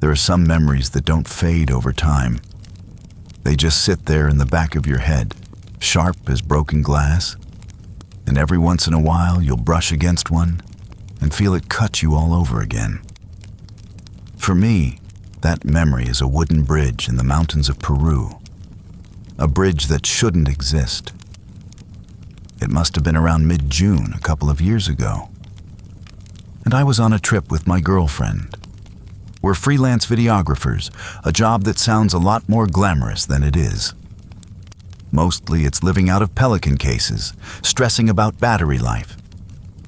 There are some memories that don't fade over time. They just sit there in the back of your head, sharp as broken glass, and every once in a while you'll brush against one and feel it cut you all over again. For me, that memory is a wooden bridge in the mountains of Peru, a bridge that shouldn't exist. It must have been around mid-June a couple of years ago, and I was on a trip with my girlfriend. We're freelance videographers, a job that sounds a lot more glamorous than it is. Mostly it's living out of pelican cases, stressing about battery life,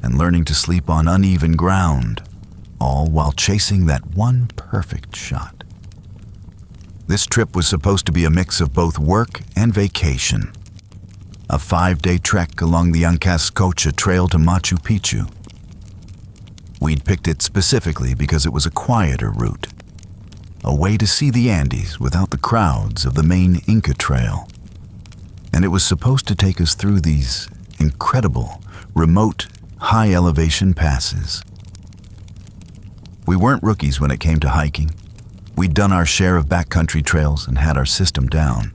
and learning to sleep on uneven ground, all while chasing that one perfect shot. This trip was supposed to be a mix of both work and vacation. A 5-day trek along the Uncascocha Trail to Machu Picchu. We'd picked it specifically because it was a quieter route, a way to see the Andes without the crowds of the main Inca Trail. And it was supposed to take us through these incredible, remote, high-elevation passes. We weren't rookies when it came to hiking. We'd done our share of backcountry trails and had our system down.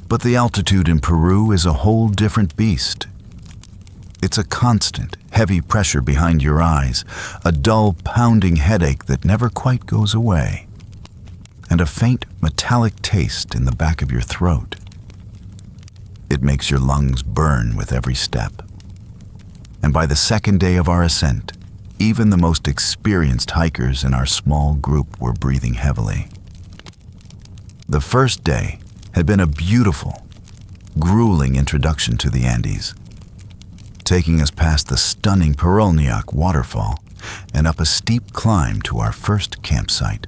But the altitude in Peru is a whole different beast. It's a constant, heavy pressure behind your eyes, a dull, pounding headache that never quite goes away, and a faint, metallic taste in the back of your throat. It makes your lungs burn with every step. And by the second day of our ascent, even the most experienced hikers in our small group were breathing heavily. The first day had been a beautiful, grueling introduction to the Andes, taking us past the stunning Perolniac waterfall and up a steep climb to our first campsite.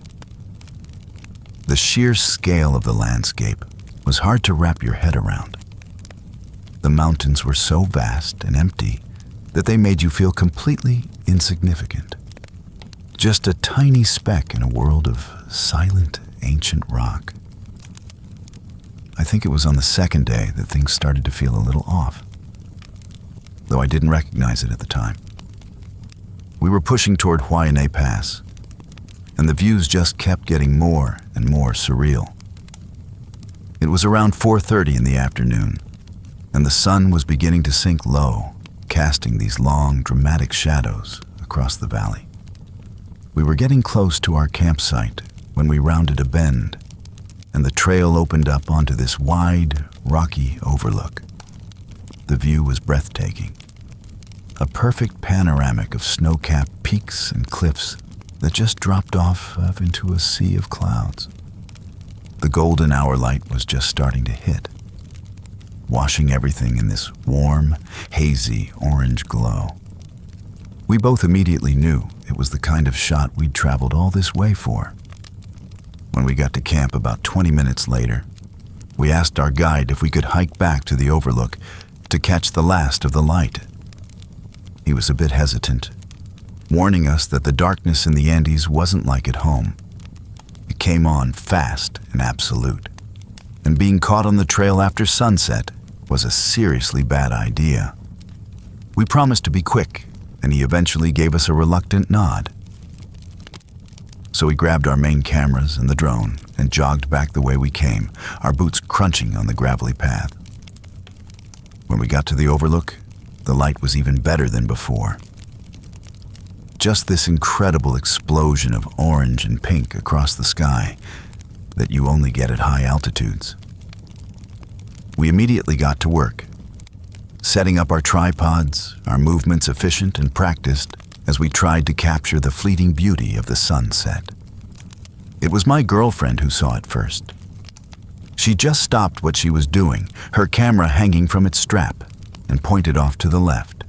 The sheer scale of the landscape was hard to wrap your head around. The mountains were so vast and empty that they made you feel completely insignificant. Just a tiny speck in a world of silent, ancient rock. I think it was on the second day that things started to feel a little off, though I didn't recognize it at the time. We were pushing toward Huayna Pass, and the views just kept getting more and more surreal. It was around 4:30 in the afternoon, and the sun was beginning to sink low, casting these long, dramatic shadows across the valley. We were getting close to our campsite when we rounded a bend, and the trail opened up onto this wide, rocky overlook. The view was breathtaking. A perfect panoramic of snow-capped peaks and cliffs that just dropped off into a sea of clouds. The golden hour light was just starting to hit, washing everything in this warm, hazy orange glow. We both immediately knew it was the kind of shot we'd traveled all this way for. When we got to camp about 20 minutes later, we asked our guide if we could hike back to the overlook to catch the last of the light. He was a bit hesitant, warning us that the darkness in the Andes wasn't like at home. It came on fast and absolute, and being caught on the trail after sunset was a seriously bad idea. We promised to be quick, and he eventually gave us a reluctant nod. So we grabbed our main cameras and the drone and jogged back the way we came, our boots crunching on the gravelly path. When we got to the overlook, the light was even better than before. Just this incredible explosion of orange and pink across the sky that you only get at high altitudes. We immediately got to work, setting up our tripods, our movements efficient and practiced as we tried to capture the fleeting beauty of the sunset. It was my girlfriend who saw it first. She just stopped what she was doing, her camera hanging from its strap, and pointed off to the left.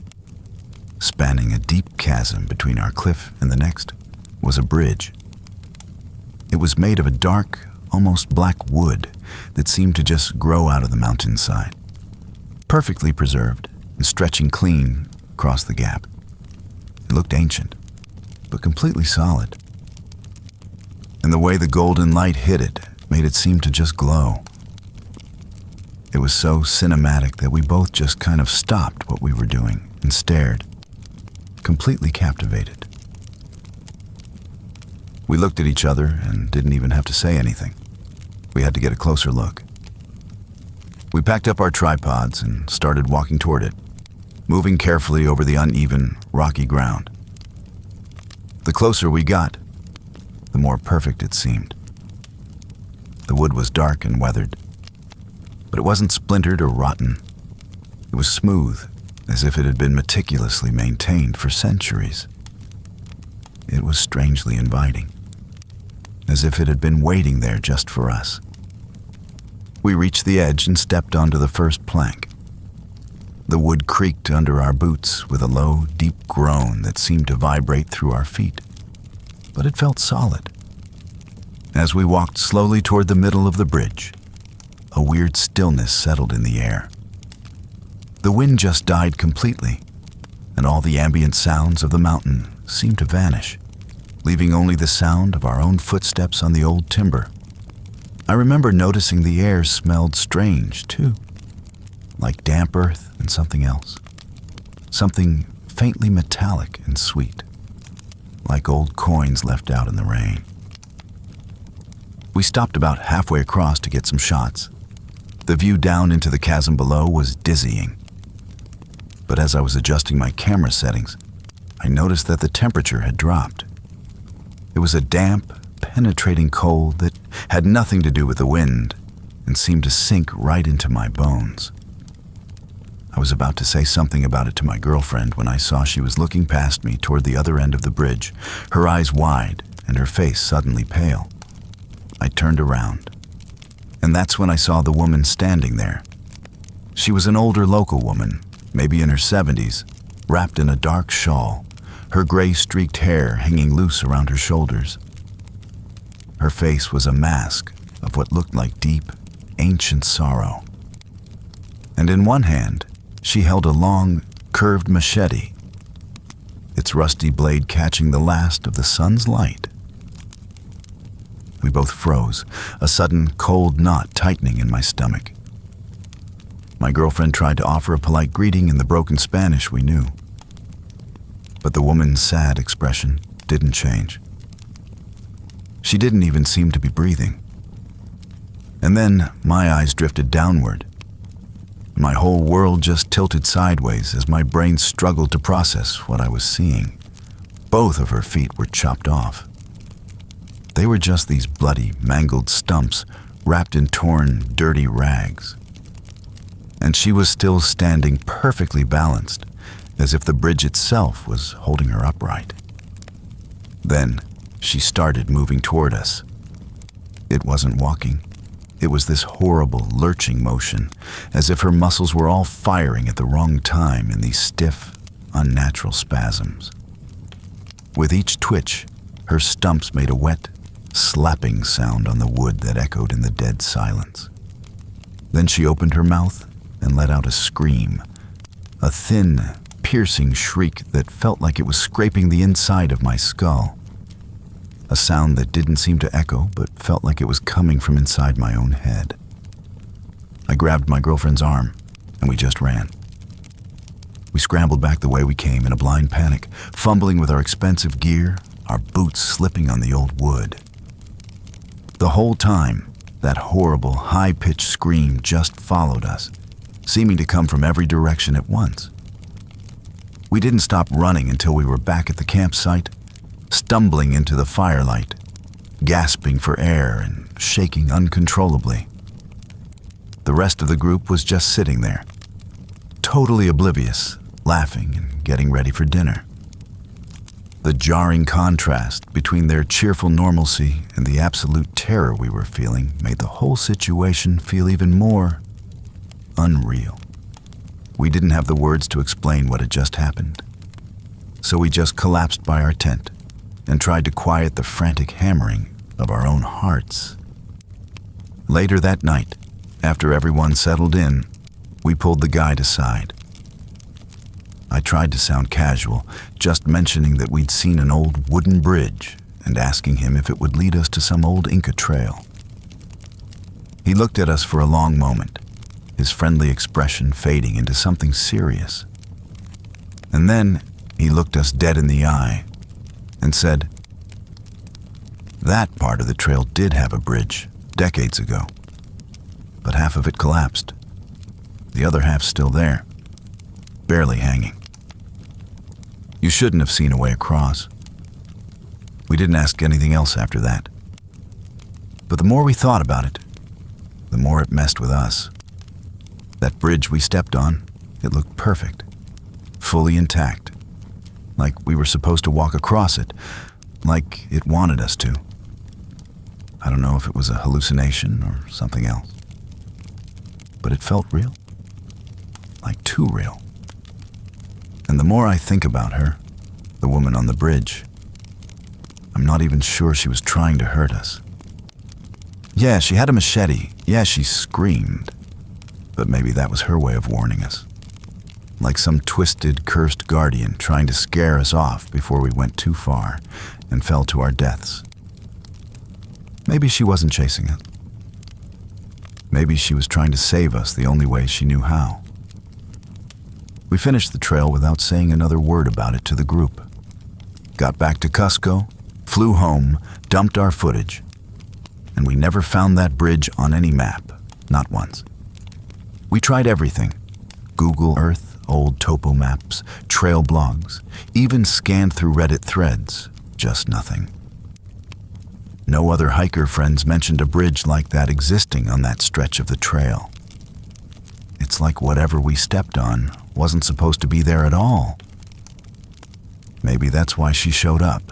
Spanning a deep chasm between our cliff and the next was a bridge. It was made of a dark, almost black wood that seemed to just grow out of the mountainside, perfectly preserved and stretching clean across the gap. It looked ancient, but completely solid. And the way the golden light hit it made it seem to just glow. It was so cinematic that we both just kind of stopped what we were doing and stared, completely captivated. We looked at each other and didn't even have to say anything. We had to get a closer look. We packed up our tripods and started walking toward it, moving carefully over the uneven, rocky ground. The closer we got, the more perfect it seemed. The wood was dark and weathered, but it wasn't splintered or rotten. It was smooth, as if it had been meticulously maintained for centuries. It was strangely inviting, as if it had been waiting there just for us. We reached the edge and stepped onto the first plank. The wood creaked under our boots with a low, deep groan that seemed to vibrate through our feet, but it felt solid. As we walked slowly toward the middle of the bridge, a weird stillness settled in the air. The wind just died completely, and all the ambient sounds of the mountain seemed to vanish, leaving only the sound of our own footsteps on the old timber. I remember noticing the air smelled strange, too, like damp earth and something else. Something faintly metallic and sweet, like old coins left out in the rain. We stopped about halfway across to get some shots. The view down into the chasm below was dizzying. But as I was adjusting my camera settings, I noticed that the temperature had dropped. It was a damp, penetrating cold that had nothing to do with the wind and seemed to sink right into my bones. I was about to say something about it to my girlfriend when I saw she was looking past me toward the other end of the bridge, her eyes wide and her face suddenly pale. I turned around, and that's when I saw the woman standing there. She was an older local woman, maybe in her 70s, wrapped in a dark shawl, her gray-streaked hair hanging loose around her shoulders. Her face was a mask of what looked like deep, ancient sorrow. And in one hand, she held a long, curved machete, its rusty blade catching the last of the sun's light. We both froze, a sudden cold knot tightening in my stomach. My girlfriend tried to offer a polite greeting in the broken Spanish we knew, but the woman's sad expression didn't change. She didn't even seem to be breathing. And then my eyes drifted downward. My whole world just tilted sideways as my brain struggled to process what I was seeing. Both of her feet were chopped off. They were just these bloody, mangled stumps wrapped in torn, dirty rags. And she was still standing perfectly balanced, as if the bridge itself was holding her upright. Then she started moving toward us. It wasn't walking. It was this horrible, lurching motion, as if her muscles were all firing at the wrong time in these stiff, unnatural spasms. With each twitch, her stumps made a wet, slapping sound on the wood that echoed in the dead silence. Then she opened her mouth and let out a scream, a thin, piercing shriek that felt like it was scraping the inside of my skull. A sound that didn't seem to echo, but felt like it was coming from inside my own head. I grabbed my girlfriend's arm, and we just ran. We scrambled back the way we came in a blind panic, fumbling with our expensive gear, our boots slipping on the old wood. The whole time, that horrible, high-pitched scream just followed us, seeming to come from every direction at once. We didn't stop running until we were back at the campsite, stumbling into the firelight, gasping for air and shaking uncontrollably. The rest of the group was just sitting there, totally oblivious, laughing and getting ready for dinner. The jarring contrast between their cheerful normalcy and the absolute terror we were feeling made the whole situation feel even more unreal. We didn't have the words to explain what had just happened, so we just collapsed by our tent and tried to quiet the frantic hammering of our own hearts. Later that night, after everyone settled in, we pulled the guide aside. I tried to sound casual, just mentioning that we'd seen an old wooden bridge and asking him if it would lead us to some old Inca trail. He looked at us for a long moment, his friendly expression fading into something serious. And then he looked us dead in the eye and said, That part of the trail did have a bridge, decades ago. But half of it collapsed. The other half's still there, barely hanging. You shouldn't have seen a way across. We didn't ask anything else after that. But the more we thought about it, the more it messed with us. That bridge we stepped on, it looked perfect, fully intact, like we were supposed to walk across it, like it wanted us to. I don't know if it was a hallucination or something else, but it felt real, like too real. And the more I think about her, the woman on the bridge, I'm not even sure she was trying to hurt us. Yeah, she had a machete. Yeah, she screamed. But maybe that was her way of warning us. Like some twisted, cursed guardian trying to scare us off before we went too far and fell to our deaths. Maybe she wasn't chasing us. Maybe she was trying to save us the only way she knew how. We finished the trail without saying another word about it to the group. Got back to Cusco, flew home, dumped our footage, and we never found that bridge on any map, not once. We tried everything: Google Earth, old topo maps, trail blogs, even scanned through Reddit threads, just nothing. No other hiker friends mentioned a bridge like that existing on that stretch of the trail. It's like whatever we stepped on wasn't supposed to be there at all. Maybe that's why she showed up.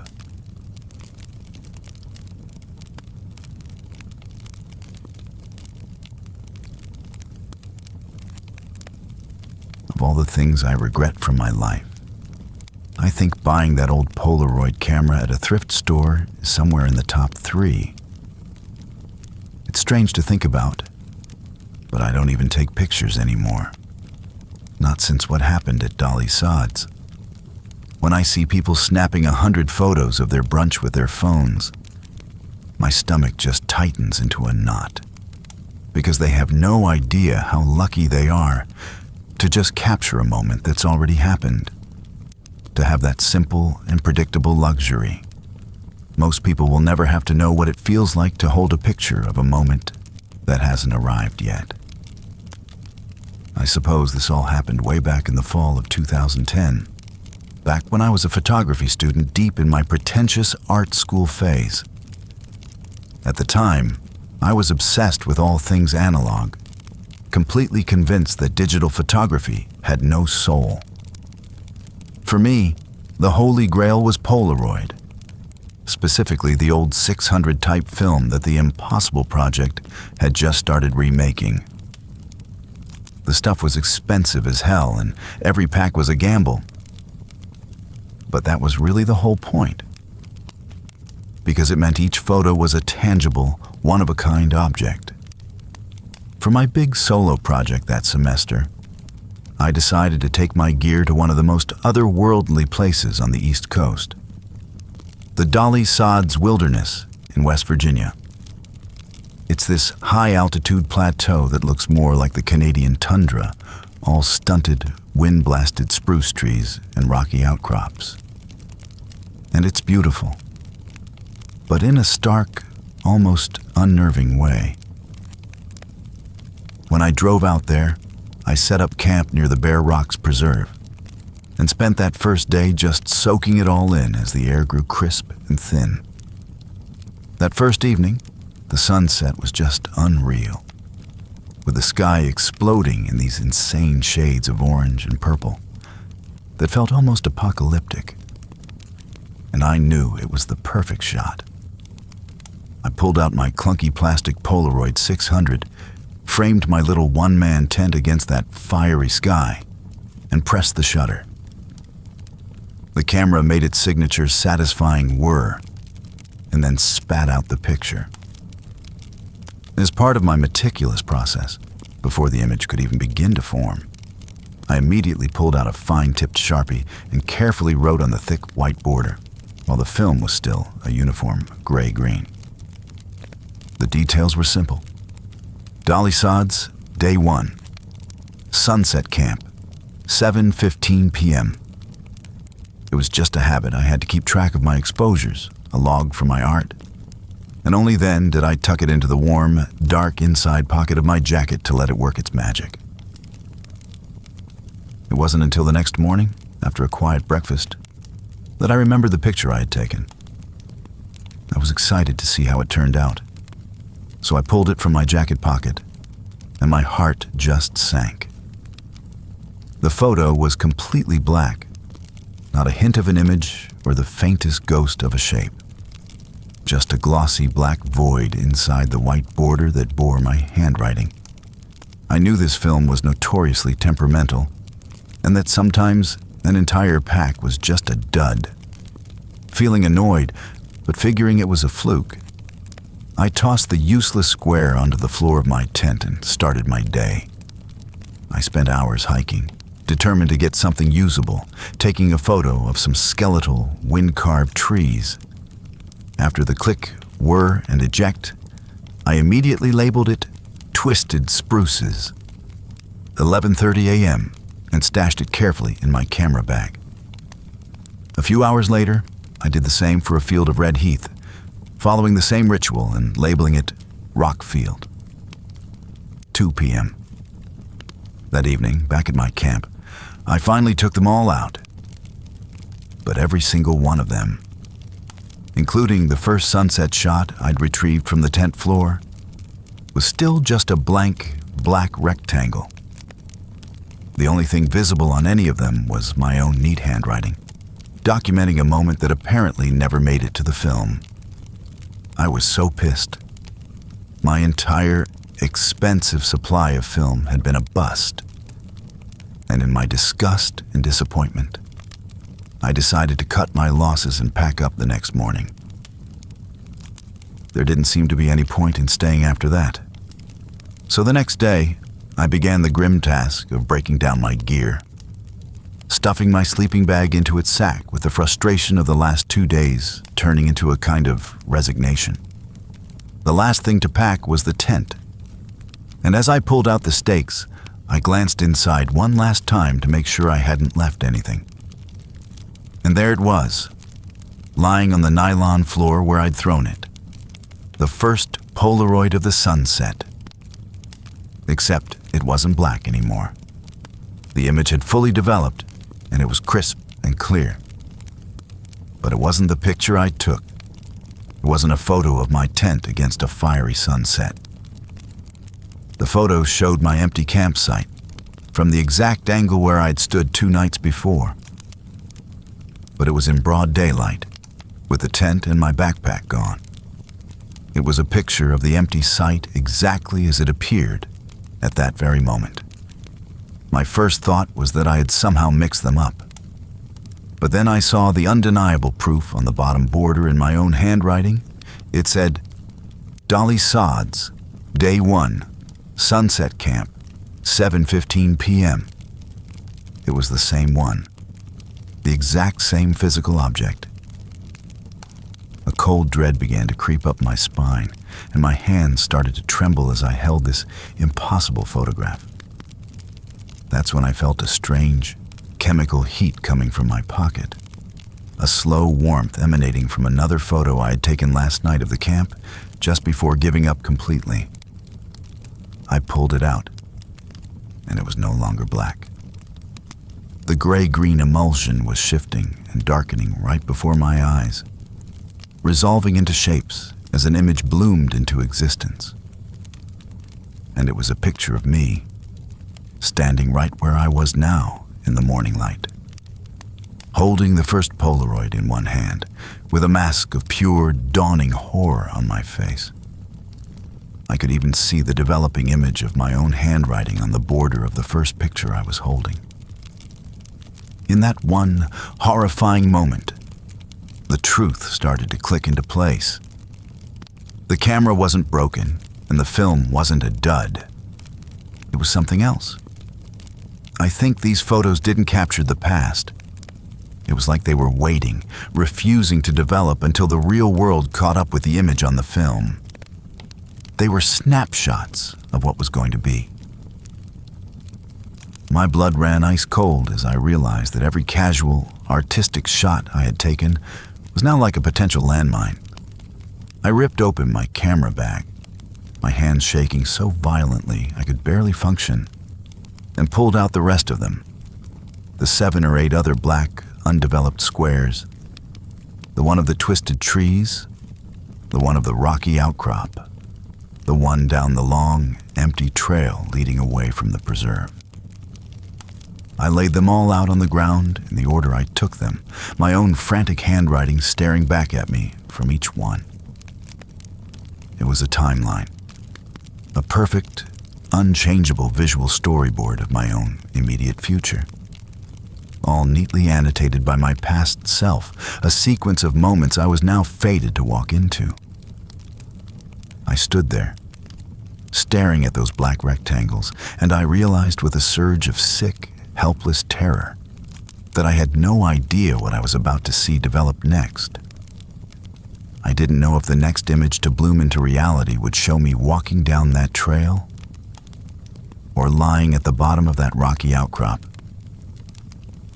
Of all the things I regret from my life, I think buying that old Polaroid camera at a thrift store is somewhere in the top 3. It's strange to think about, but I don't even take pictures anymore. Not since what happened at Dolly Sod's. When I see people snapping 100 photos of their brunch with their phones, my stomach just tightens into a knot, because they have no idea how lucky they are to just capture a moment that's already happened, to have that simple and predictable luxury. Most people will never have to know what it feels like to hold a picture of a moment that hasn't arrived yet. I suppose this all happened way back in the fall of 2010, back when I was a photography student deep in my pretentious art school phase. At the time, I was obsessed with all things analog, completely convinced that digital photography had no soul. For me, the holy grail was Polaroid, specifically the old 600 type film that the Impossible Project had just started remaking. The stuff was expensive as hell, and every pack was a gamble. But that was really the whole point, because it meant each photo was a tangible, one-of-a-kind object. For my big solo project that semester, I decided to take my gear to one of the most otherworldly places on the East Coast, the Dolly Sod's Wilderness in West Virginia. It's this high-altitude plateau that looks more like the Canadian tundra, all stunted, wind-blasted spruce trees and rocky outcrops. And it's beautiful, but in a stark, almost unnerving way. When I drove out there, I set up camp near the Bear Rocks Preserve and spent that first day just soaking it all in as the air grew crisp and thin. That first evening, the sunset was just unreal, with the sky exploding in these insane shades of orange and purple that felt almost apocalyptic. And I knew it was the perfect shot. I pulled out my clunky plastic Polaroid 600, framed my little one-man tent against that fiery sky, and pressed the shutter. The camera made its signature satisfying whir, and then spat out the picture. As part of my meticulous process, before the image could even begin to form, I immediately pulled out a fine-tipped Sharpie and carefully wrote on the thick white border, while the film was still a uniform gray-green. The details were simple. Dolly Sod's, Day 1. Sunset Camp, 7:15 p.m. It was just a habit. I had to keep track of my exposures, a log for my art, and only then did I tuck it into the warm, dark inside pocket of my jacket to let it work its magic. It wasn't until the next morning, after a quiet breakfast, that I remembered the picture I had taken. I was excited to see how it turned out, so I pulled it from my jacket pocket, and my heart just sank. The photo was completely black, not a hint of an image or the faintest ghost of a shape. Just a glossy black void inside the white border that bore my handwriting. I knew this film was notoriously temperamental, and that sometimes an entire pack was just a dud. Feeling annoyed, but figuring it was a fluke, I tossed the useless square onto the floor of my tent and started my day. I spent hours hiking, determined to get something usable, taking a photo of some skeletal, wind-carved trees. After the click, whir, and eject, I immediately labeled it Twisted Spruces. 11:30 a.m., and stashed it carefully in my camera bag. A few hours later, I did the same for a field of red heath, following the same ritual and labeling it Rock Field. 2 p.m. That evening, back at my camp, I finally took them all out. But every single one of them, including the first sunset shot I'd retrieved from the tent floor, was still just a blank, black rectangle. The only thing visible on any of them was my own neat handwriting, documenting a moment that apparently never made it to the film. I was so pissed. My entire, expensive supply of film had been a bust. And in my disgust and disappointment, I decided to cut my losses and pack up the next morning. There didn't seem to be any point in staying after that. So the next day, I began the grim task of breaking down my gear, stuffing my sleeping bag into its sack with the frustration of the last 2 days turning into a kind of resignation. The last thing to pack was the tent, and as I pulled out the stakes, I glanced inside one last time to make sure I hadn't left anything. And there it was, lying on the nylon floor where I'd thrown it. The first Polaroid of the sunset. Except it wasn't black anymore. The image had fully developed, and it was crisp and clear. But it wasn't the picture I took. It wasn't a photo of my tent against a fiery sunset. The photo showed my empty campsite, from the exact angle where I'd stood 2 nights before. But it was in broad daylight, with the tent and my backpack gone. It was a picture of the empty site exactly as it appeared at that very moment. My first thought was that I had somehow mixed them up. But then I saw the undeniable proof on the bottom border in my own handwriting. It said, Dolly Sods, Day 1, Sunset Camp, 7:15 p.m. It was the same one, the exact same physical object. A cold dread began to creep up my spine, and my hands started to tremble as I held this impossible photograph. That's when I felt a strange, chemical heat coming from my pocket, a slow warmth emanating from another photo I had taken last night of the camp, just before giving up completely. I pulled it out, and it was no longer black. The gray-green emulsion was shifting and darkening right before my eyes, resolving into shapes as an image bloomed into existence. And it was a picture of me, standing right where I was now in the morning light, holding the first Polaroid in one hand, with a mask of pure, dawning horror on my face. I could even see the developing image of my own handwriting on the border of the first picture I was holding. In that one horrifying moment, the truth started to click into place. The camera wasn't broken, and the film wasn't a dud. It was something else. I think these photos didn't capture the past. It was like they were waiting, refusing to develop until the real world caught up with the image on the film. They were snapshots of what was going to be. My blood ran ice cold as I realized that every casual, artistic shot I had taken was now like a potential landmine. I ripped open my camera bag, my hands shaking so violently I could barely function, and pulled out the rest of them. The 7 or 8 other black, undeveloped squares. The one of the twisted trees, the one of the rocky outcrop, the one down the long, empty trail leading away from the preserve. I laid them all out on the ground in the order I took them, my own frantic handwriting staring back at me from each one. It was a timeline, a perfect, unchangeable visual storyboard of my own immediate future, all neatly annotated by my past self, a sequence of moments I was now fated to walk into. I stood there, staring at those black rectangles, and I realized with a surge of sick, helpless terror that I had no idea what I was about to see develop next. I didn't know if the next image to bloom into reality would show me walking down that trail or lying at the bottom of that rocky outcrop.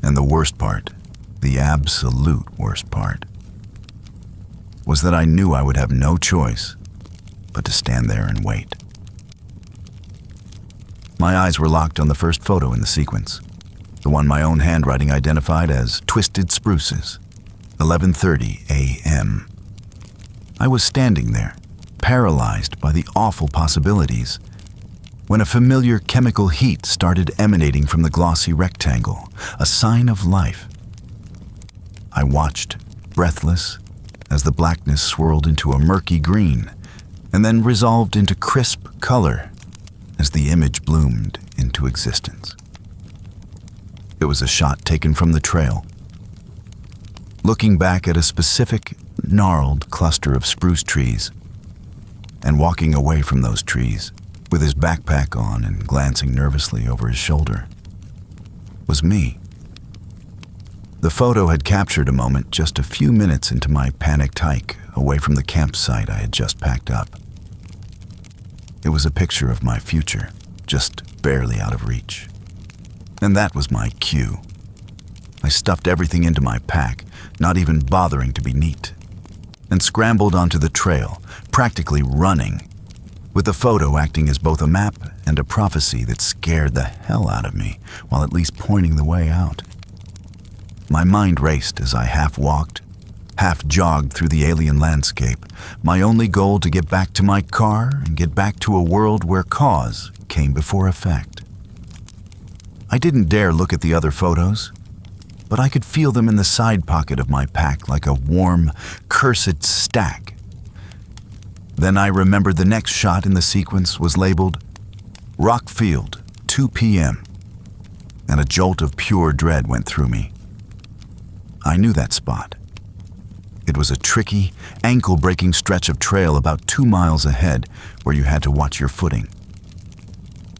And the worst part, the absolute worst part, was that I knew I would have no choice but to stand there and wait. My eyes were locked on the first photo in the sequence, the one my own handwriting identified as Twisted Spruces, 11:30 a.m. I was standing there, paralyzed by the awful possibilities, when a familiar chemical heat started emanating from the glossy rectangle, a sign of life. I watched, breathless, as the blackness swirled into a murky green, and then resolved into crisp color as the image bloomed into existence. It was a shot taken from the trail, looking back at a specific, gnarled cluster of spruce trees, and walking away from those trees, with his backpack on and glancing nervously over his shoulder, was me. The photo had captured a moment just a few minutes into my panicked hike away from the campsite I had just packed up. It was a picture of my future, just barely out of reach. And that was my cue. I stuffed everything into my pack, not even bothering to be neat, and scrambled onto the trail, practically running, with the photo acting as both a map and a prophecy that scared the hell out of me, while at least pointing the way out. My mind raced as I half walked, half jogged through the alien landscape, my only goal to get back to my car and get back to a world where cause came before effect. I didn't dare look at the other photos, but I could feel them in the side pocket of my pack like a warm, cursed stack. Then I remembered the next shot in the sequence was labeled Rockfield, 2 p.m., and a jolt of pure dread went through me. I knew that spot. It was a tricky, ankle-breaking stretch of trail about 2 miles ahead where you had to watch your footing.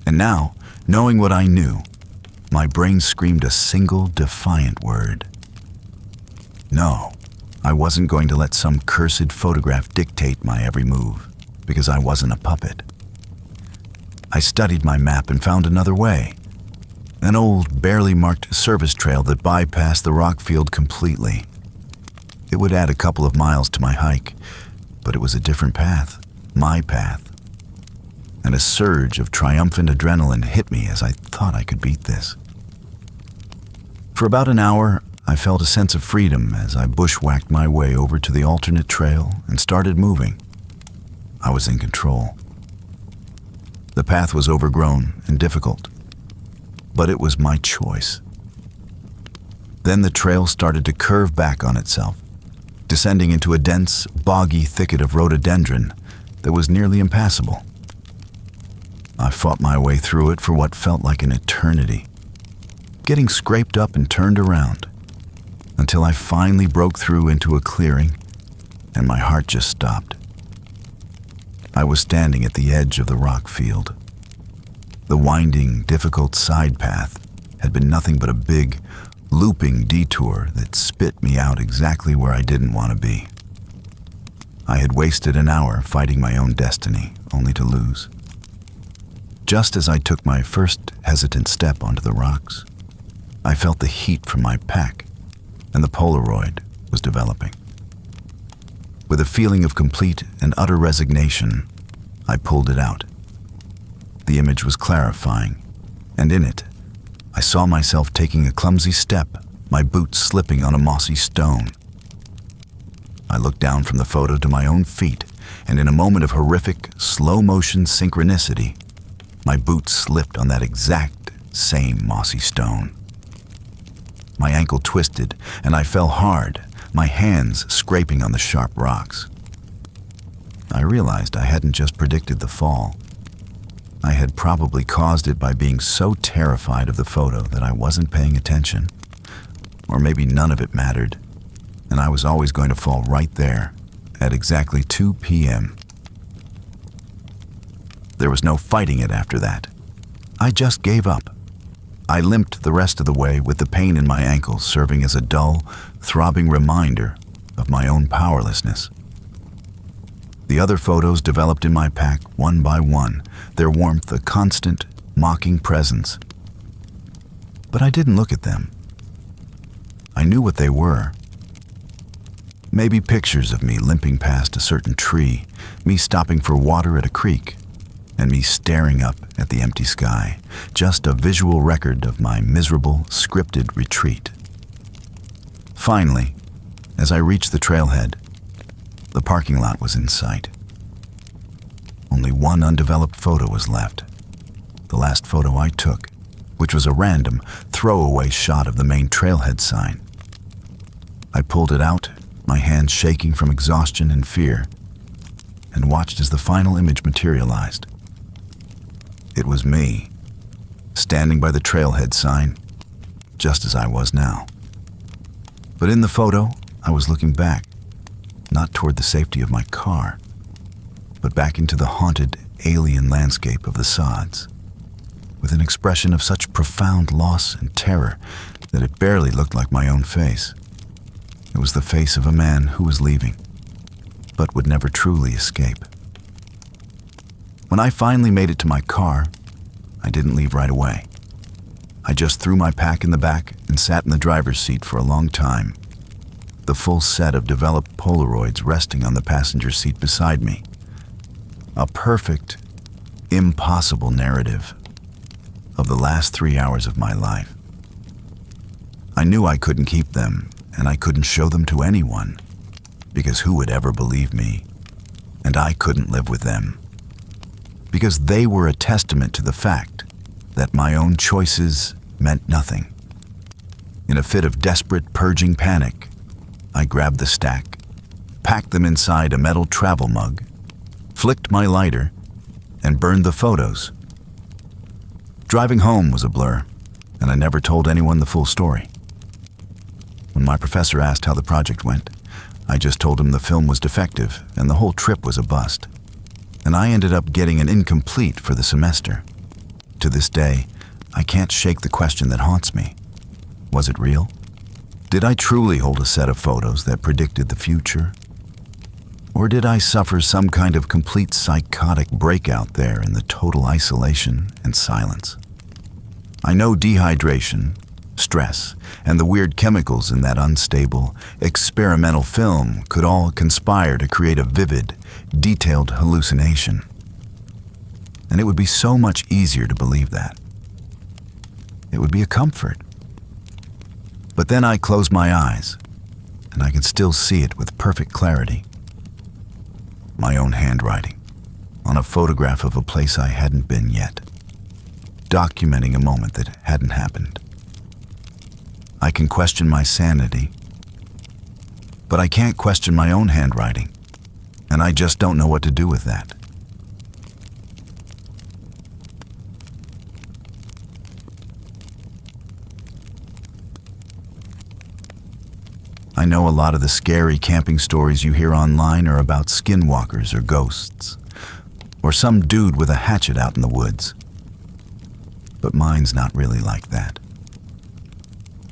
And now, knowing what I knew, my brain screamed a single defiant word. No, I wasn't going to let some cursed photograph dictate my every move, because I wasn't a puppet. I studied my map and found another way. An old, barely marked service trail that bypassed the rock field completely. It would add a couple of miles to my hike, but it was a different path, my path. And a surge of triumphant adrenaline hit me as I thought I could beat this. For about an hour, I felt a sense of freedom as I bushwhacked my way over to the alternate trail and started moving. I was in control. The path was overgrown and difficult, but it was my choice. Then the trail started to curve back on itself, descending into a dense, boggy thicket of rhododendron that was nearly impassable. I fought my way through it for what felt like an eternity, getting scraped up and turned around, until I finally broke through into a clearing and my heart just stopped. I was standing at the edge of the rock field. The winding, difficult side path had been nothing but a big, looping detour that spit me out exactly where I didn't want to be. I had wasted an hour fighting my own destiny, only to lose. Just as I took my first hesitant step onto the rocks, I felt the heat from my pack, and the Polaroid was developing. With a feeling of complete and utter resignation, I pulled it out. The image was clarifying, and in it, I saw myself taking a clumsy step, my boots slipping on a mossy stone. I looked down from the photo to my own feet, and in a moment of horrific, slow-motion synchronicity, my boots slipped on that exact same mossy stone. My ankle twisted, and I fell hard, my hands scraping on the sharp rocks. I realized I hadn't just predicted the fall. I had probably caused it by being so terrified of the photo that I wasn't paying attention. Or maybe none of it mattered, and I was always going to fall right there at exactly 2 p.m. There was no fighting it after that. I just gave up. I limped the rest of the way with the pain in my ankle serving as a dull, throbbing reminder of my own powerlessness. The other photos developed in my pack one by one, their warmth a constant, mocking presence. But I didn't look at them. I knew what they were. Maybe pictures of me limping past a certain tree, me stopping for water at a creek, and me staring up at the empty sky, just a visual record of my miserable, scripted retreat. Finally, as I reached the trailhead, the parking lot was in sight. Only one undeveloped photo was left, the last photo I took, which was a random, throwaway shot of the main trailhead sign. I pulled it out, my hands shaking from exhaustion and fear, and watched as the final image materialized. It was me, standing by the trailhead sign, just as I was now. But in the photo, I was looking back, not toward the safety of my car, but back into the haunted, alien landscape of the sods, with an expression of such profound loss and terror that it barely looked like my own face. It was the face of a man who was leaving, but would never truly escape. When I finally made it to my car, I didn't leave right away. I just threw my pack in the back and sat in the driver's seat for a long time, the full set of developed Polaroids resting on the passenger seat beside me. A perfect, impossible narrative of the last 3 hours of my life. I knew I couldn't keep them, and I couldn't show them to anyone, because who would ever believe me? And I couldn't live with them, because they were a testament to the fact that my own choices meant nothing. In a fit of desperate, purging panic, I grabbed the stack, packed them inside a metal travel mug, flicked my lighter, and burned the photos. Driving home was a blur, and I never told anyone the full story. When my professor asked how the project went, I just told him the film was defective and the whole trip was a bust, and I ended up getting an incomplete for the semester. To this day, I can't shake the question that haunts me. Was it real? Did I truly hold a set of photos that predicted the future? Or did I suffer some kind of complete psychotic breakout there in the total isolation and silence? I know dehydration, stress, and the weird chemicals in that unstable, experimental film could all conspire to create a vivid, detailed hallucination. And it would be so much easier to believe that. It would be a comfort. But then I close my eyes, and I can still see it with perfect clarity. My own handwriting, on a photograph of a place I hadn't been yet, documenting a moment that hadn't happened. I can question my sanity, but I can't question my own handwriting, and I just don't know what to do with that. I know a lot of the scary camping stories you hear online are about skinwalkers or ghosts, or some dude with a hatchet out in the woods. But mine's not really like that.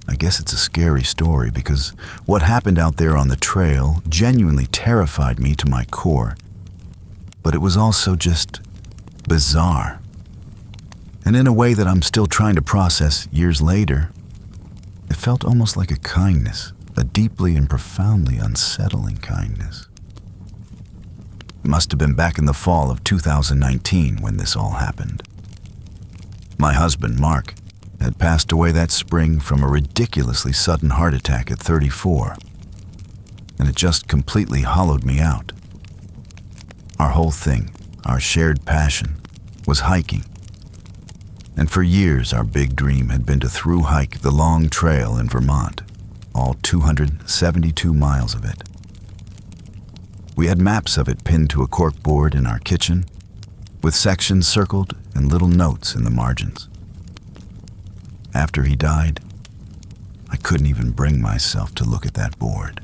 I guess it's a scary story because what happened out there on the trail genuinely terrified me to my core. But it was also just bizarre. And in a way that I'm still trying to process years later, it felt almost like a kindness, a deeply and profoundly unsettling kindness. It must have been back in the fall of 2019 when this all happened. My husband, Mark, had passed away that spring from a ridiculously sudden heart attack at 34, and it just completely hollowed me out. Our whole thing, our shared passion, was hiking. And for years, our big dream had been to thru-hike the long trail in Vermont, all 272 miles of it. We had maps of it pinned to a corkboard in our kitchen, with sections circled and little notes in the margins. After he died, I couldn't even bring myself to look at that board.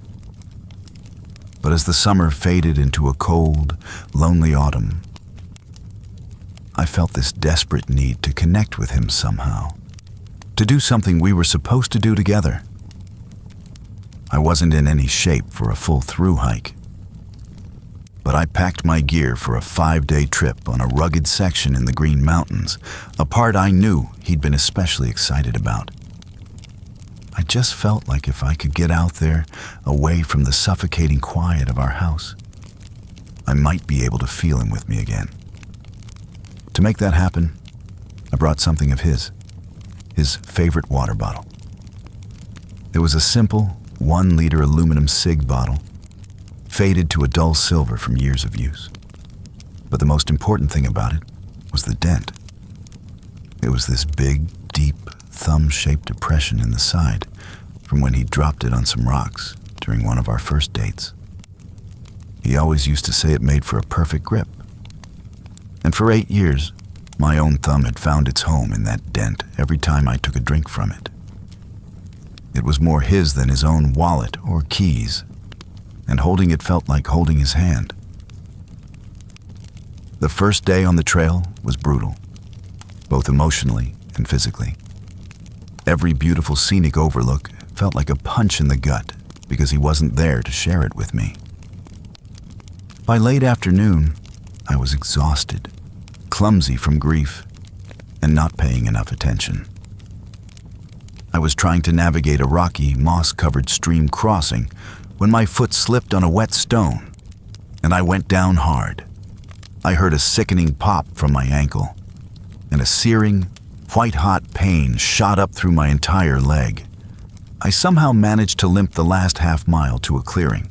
But as the summer faded into a cold, lonely autumn, I felt this desperate need to connect with him somehow, to do something we were supposed to do together. I wasn't in any shape for a full thru hike, but I packed my gear for a 5-day trip on a rugged section in the Green Mountains, a part I knew he'd been especially excited about. I just felt like if I could get out there, away from the suffocating quiet of our house, I might be able to feel him with me again. To make that happen, I brought something of his favorite water bottle. It was a simple 1-liter aluminum cig bottle, faded to a dull silver from years of use. But the most important thing about it was the dent. It was this big, deep, thumb-shaped depression in the side from when he dropped it on some rocks during one of our first dates. He always used to say it made for a perfect grip. And for 8 years, my own thumb had found its home in that dent every time I took a drink from it. It was more his than his own wallet or keys, and holding it felt like holding his hand. The first day on the trail was brutal, both emotionally and physically. Every beautiful scenic overlook felt like a punch in the gut because he wasn't there to share it with me. By late afternoon, I was exhausted, clumsy from grief, and not paying enough attention. I was trying to navigate a rocky, moss-covered stream crossing when my foot slipped on a wet stone, and I went down hard. I heard a sickening pop from my ankle, and a searing, white-hot pain shot up through my entire leg. I somehow managed to limp the last half-mile to a clearing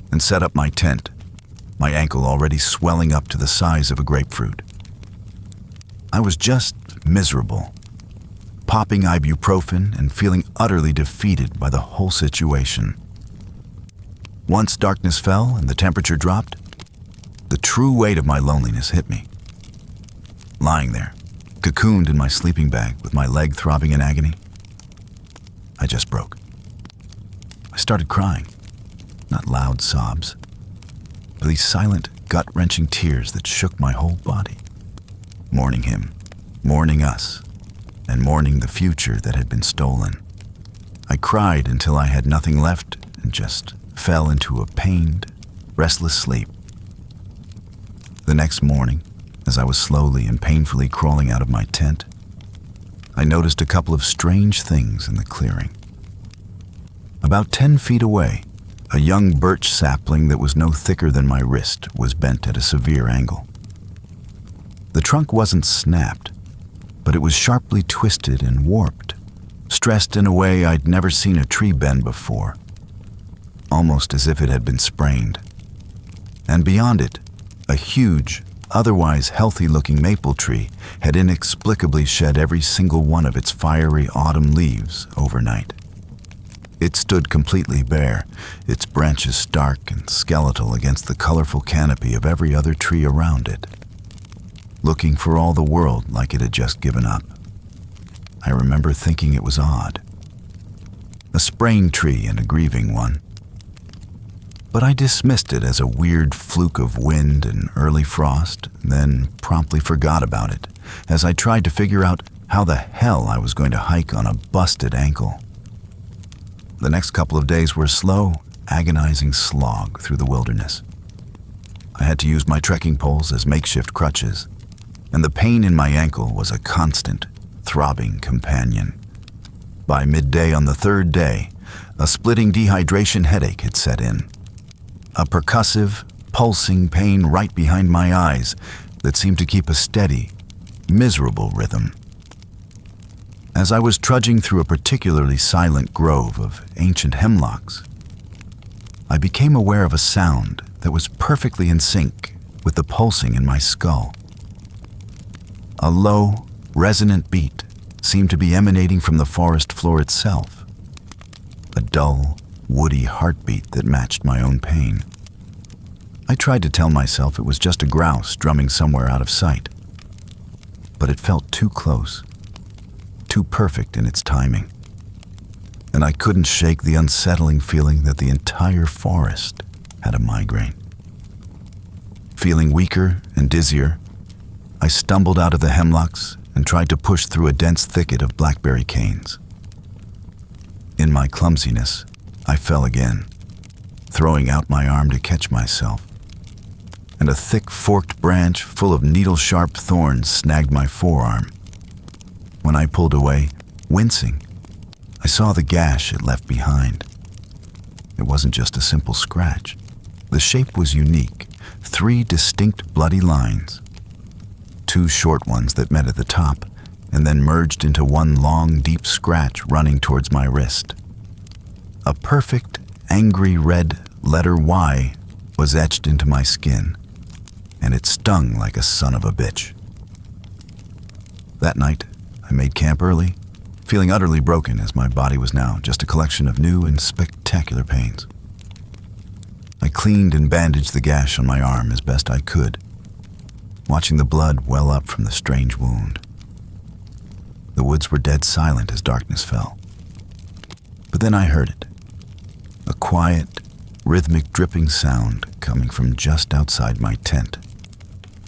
and set up my tent, my ankle already swelling up to the size of a grapefruit. I was just miserable, popping ibuprofen and feeling utterly defeated by the whole situation. Once darkness fell and the temperature dropped, the true weight of my loneliness hit me. Lying there, cocooned in my sleeping bag with my leg throbbing in agony, I just broke. I started crying, not loud sobs, but these silent, gut-wrenching tears that shook my whole body, mourning him, mourning us, and mourning the future that had been stolen. I cried until I had nothing left and just fell into a pained, restless sleep. The next morning, as I was slowly and painfully crawling out of my tent, I noticed a couple of strange things in the clearing. About 10 feet away, a young birch sapling that was no thicker than my wrist was bent at a severe angle. The trunk wasn't snapped, but it was sharply twisted and warped, stressed in a way I'd never seen a tree bend before, almost as if it had been sprained. And beyond it, a huge, otherwise healthy-looking maple tree had inexplicably shed every single one of its fiery autumn leaves overnight. It stood completely bare, its branches stark and skeletal against the colorful canopy of every other tree around it, looking for all the world like it had just given up. I remember thinking it was odd. A sprained tree and a grieving one. But I dismissed it as a weird fluke of wind and early frost, then promptly forgot about it as I tried to figure out how the hell I was going to hike on a busted ankle. The next couple of days were a slow, agonizing slog through the wilderness. I had to use my trekking poles as makeshift crutches, and the pain in my ankle was a constant, throbbing companion. By midday on the third day, a splitting dehydration headache had set in. A percussive, pulsing pain right behind my eyes that seemed to keep a steady, miserable rhythm. As I was trudging through a particularly silent grove of ancient hemlocks, I became aware of a sound that was perfectly in sync with the pulsing in my skull. A low, resonant beat seemed to be emanating from the forest floor itself, a dull, woody heartbeat that matched my own pain. I tried to tell myself it was just a grouse drumming somewhere out of sight, but it felt too close, too perfect in its timing, and I couldn't shake the unsettling feeling that the entire forest had a migraine. Feeling weaker and dizzier, I stumbled out of the hemlocks and tried to push through a dense thicket of blackberry canes. In my clumsiness, I fell again, throwing out my arm to catch myself, and a thick forked branch full of needle-sharp thorns snagged my forearm. When I pulled away, wincing, I saw the gash it left behind. It wasn't just a simple scratch. The shape was unique, 3 distinct bloody lines. 2 short ones that met at the top, and then merged into one long, deep scratch running towards my wrist. A perfect, angry red letter Y was etched into my skin, and it stung like a son of a bitch. That night, I made camp early, feeling utterly broken as my body was now just a collection of new and spectacular pains. I cleaned and bandaged the gash on my arm as best I could, watching the blood well up from the strange wound. The woods were dead silent as darkness fell. But then I heard it, a quiet, rhythmic dripping sound coming from just outside my tent.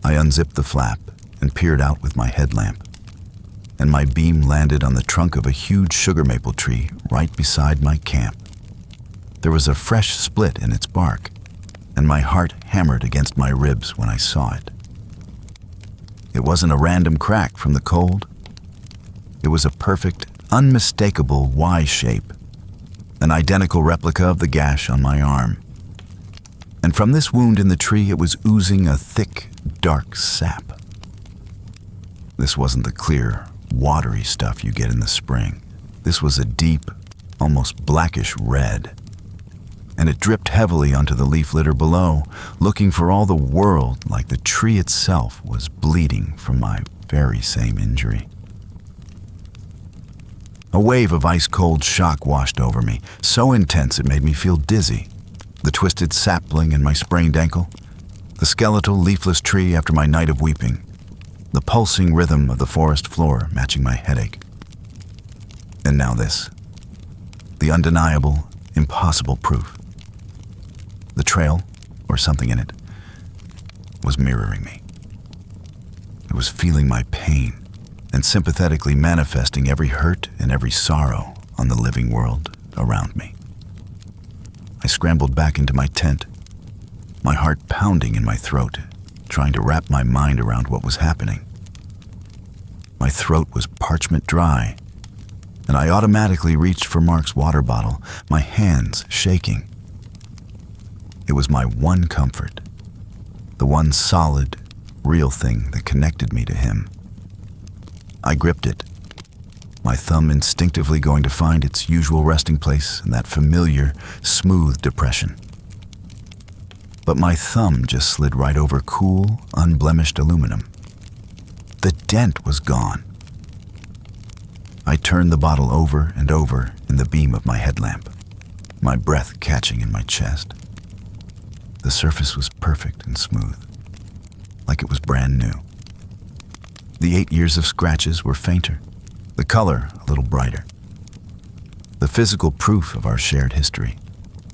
I unzipped the flap and peered out with my headlamp, and my beam landed on the trunk of a huge sugar maple tree right beside my camp. There was a fresh split in its bark, and my heart hammered against my ribs when I saw it. It wasn't a random crack from the cold. It was a perfect, unmistakable Y shape, an identical replica of the gash on my arm. And from this wound in the tree, it was oozing a thick, dark sap. This wasn't the clear, watery stuff you get in the spring. This was a deep, almost blackish red, and it dripped heavily onto the leaf litter below, looking for all the world like the tree itself was bleeding from my very same injury. A wave of ice-cold shock washed over me, so intense it made me feel dizzy. The twisted sapling in my sprained ankle, the skeletal, leafless tree after my night of weeping, the pulsing rhythm of the forest floor matching my headache. And now this, the undeniable, impossible proof. The trail, or something in it, was mirroring me. It was feeling my pain and sympathetically manifesting every hurt and every sorrow on the living world around me. I scrambled back into my tent, my heart pounding in my throat, trying to wrap my mind around what was happening. My throat was parchment dry, and I automatically reached for Mark's water bottle, my hands shaking. It was my one comfort, the one solid, real thing that connected me to him. I gripped it, my thumb instinctively going to find its usual resting place in that familiar, smooth depression. But my thumb just slid right over cool, unblemished aluminum. The dent was gone. I turned the bottle over and over in the beam of my headlamp, my breath catching in my chest. The surface was perfect and smooth, like it was brand new. The 8 years of scratches were fainter, the color a little brighter. The physical proof of our shared history,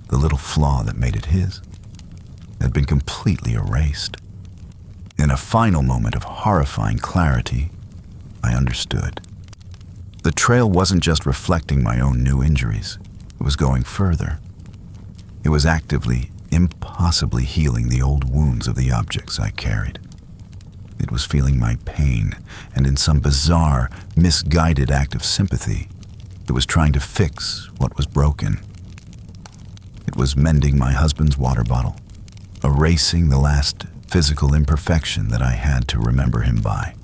the little flaw that made it his, had been completely erased. In a final moment of horrifying clarity, I understood. The trail wasn't just reflecting my own new injuries. It was going further. It was actively, impossibly healing the old wounds of the objects I carried. It was feeling my pain, and in some bizarre, misguided act of sympathy, it was trying to fix what was broken. It was mending my husband's water bottle, erasing the last physical imperfection that I had to remember him by.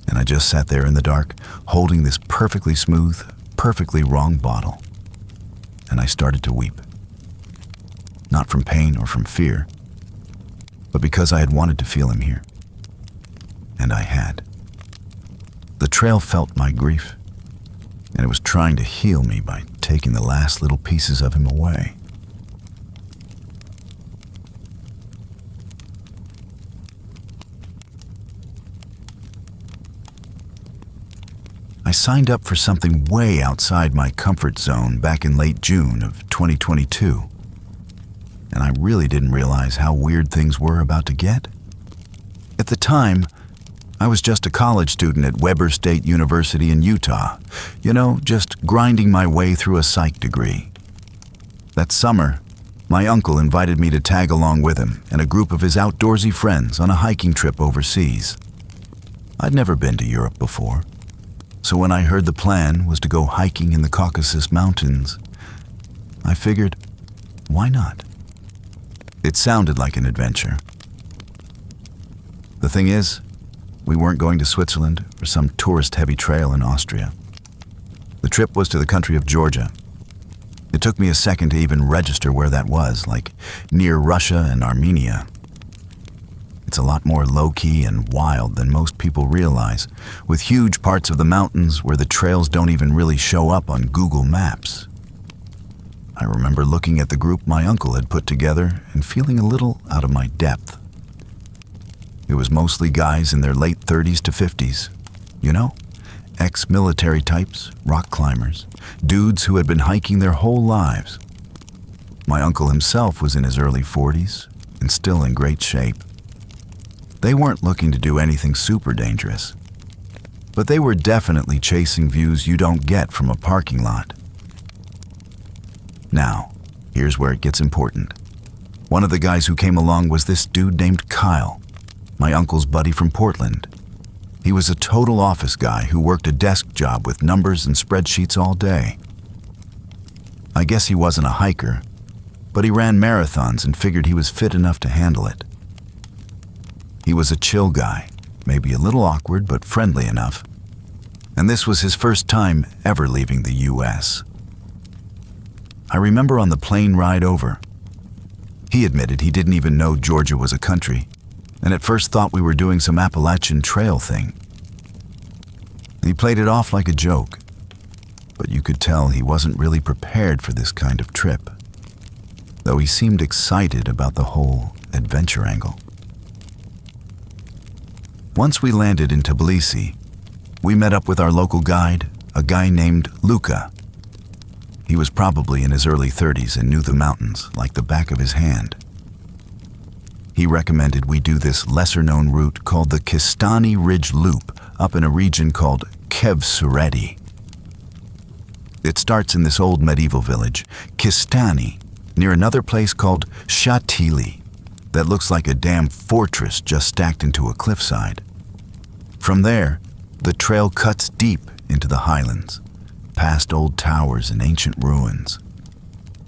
And I just sat there in the dark, holding this perfectly smooth, perfectly wrong bottle. And I started to weep. Not from pain or from fear, but because I had wanted to feel him here. And I had. The trail felt my grief, and it was trying to heal me by taking the last little pieces of him away. I signed up for something way outside my comfort zone back in late June of 2022, and I really didn't realize how weird things were about to get. At the time, I was just a college student at Weber State University in Utah, just grinding my way through a psych degree. That summer, my uncle invited me to tag along with him and a group of his outdoorsy friends on a hiking trip overseas. I'd never been to Europe before, so when I heard the plan was to go hiking in the Caucasus Mountains, I figured, why not? It sounded like an adventure. The thing is, we weren't going to Switzerland or some tourist-heavy trail in Austria. The trip was to the country of Georgia. It took me a second to even register where that was, like near Russia and Armenia. It's a lot more low-key and wild than most people realize, with huge parts of the mountains where the trails don't even really show up on Google Maps. I remember looking at the group my uncle had put together and feeling a little out of my depth. It was mostly guys in their late 30s to 50s, ex-military types, rock climbers, dudes who had been hiking their whole lives. My uncle himself was in his early 40s and still in great shape. They weren't looking to do anything super dangerous, but they were definitely chasing views you don't get from a parking lot. Now, here's where it gets important. One of the guys who came along was this dude named Kyle, my uncle's buddy from Portland. He was a total office guy who worked a desk job with numbers and spreadsheets all day. I guess he wasn't a hiker, but he ran marathons and figured he was fit enough to handle it. He was a chill guy, maybe a little awkward but friendly enough, and this was his first time ever leaving the U.S. I remember on the plane ride over, he admitted he didn't even know Georgia was a country, and at first thought we were doing some Appalachian Trail thing. He played it off like a joke, but you could tell he wasn't really prepared for this kind of trip, though he seemed excited about the whole adventure angle. Once we landed in Tbilisi, we met up with our local guide, a guy named Luca. He was probably in his early 30s and knew the mountains like the back of his hand. He recommended we do this lesser-known route called the Kistani Ridge Loop up in a region called Kevsureti. It starts in this old medieval village, Kistani, near another place called Shatili, that looks like a damn fortress just stacked into a cliffside. From there, the trail cuts deep into the highlands, past old towers and ancient ruins.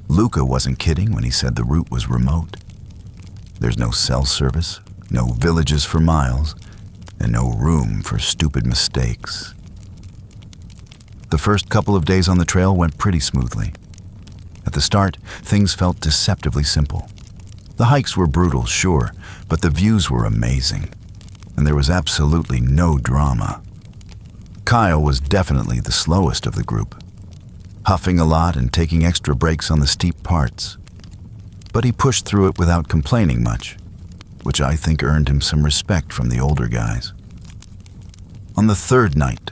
Luca wasn't kidding when he said the route was remote. There's no cell service, no villages for miles, and no room for stupid mistakes. The first couple of days on the trail went pretty smoothly. At the start, things felt deceptively simple. The hikes were brutal, sure, but the views were amazing, and there was absolutely no drama. Kyle was definitely the slowest of the group, huffing a lot and taking extra breaks on the steep parts. But he pushed through it without complaining much, which I think earned him some respect from the older guys. On the third night,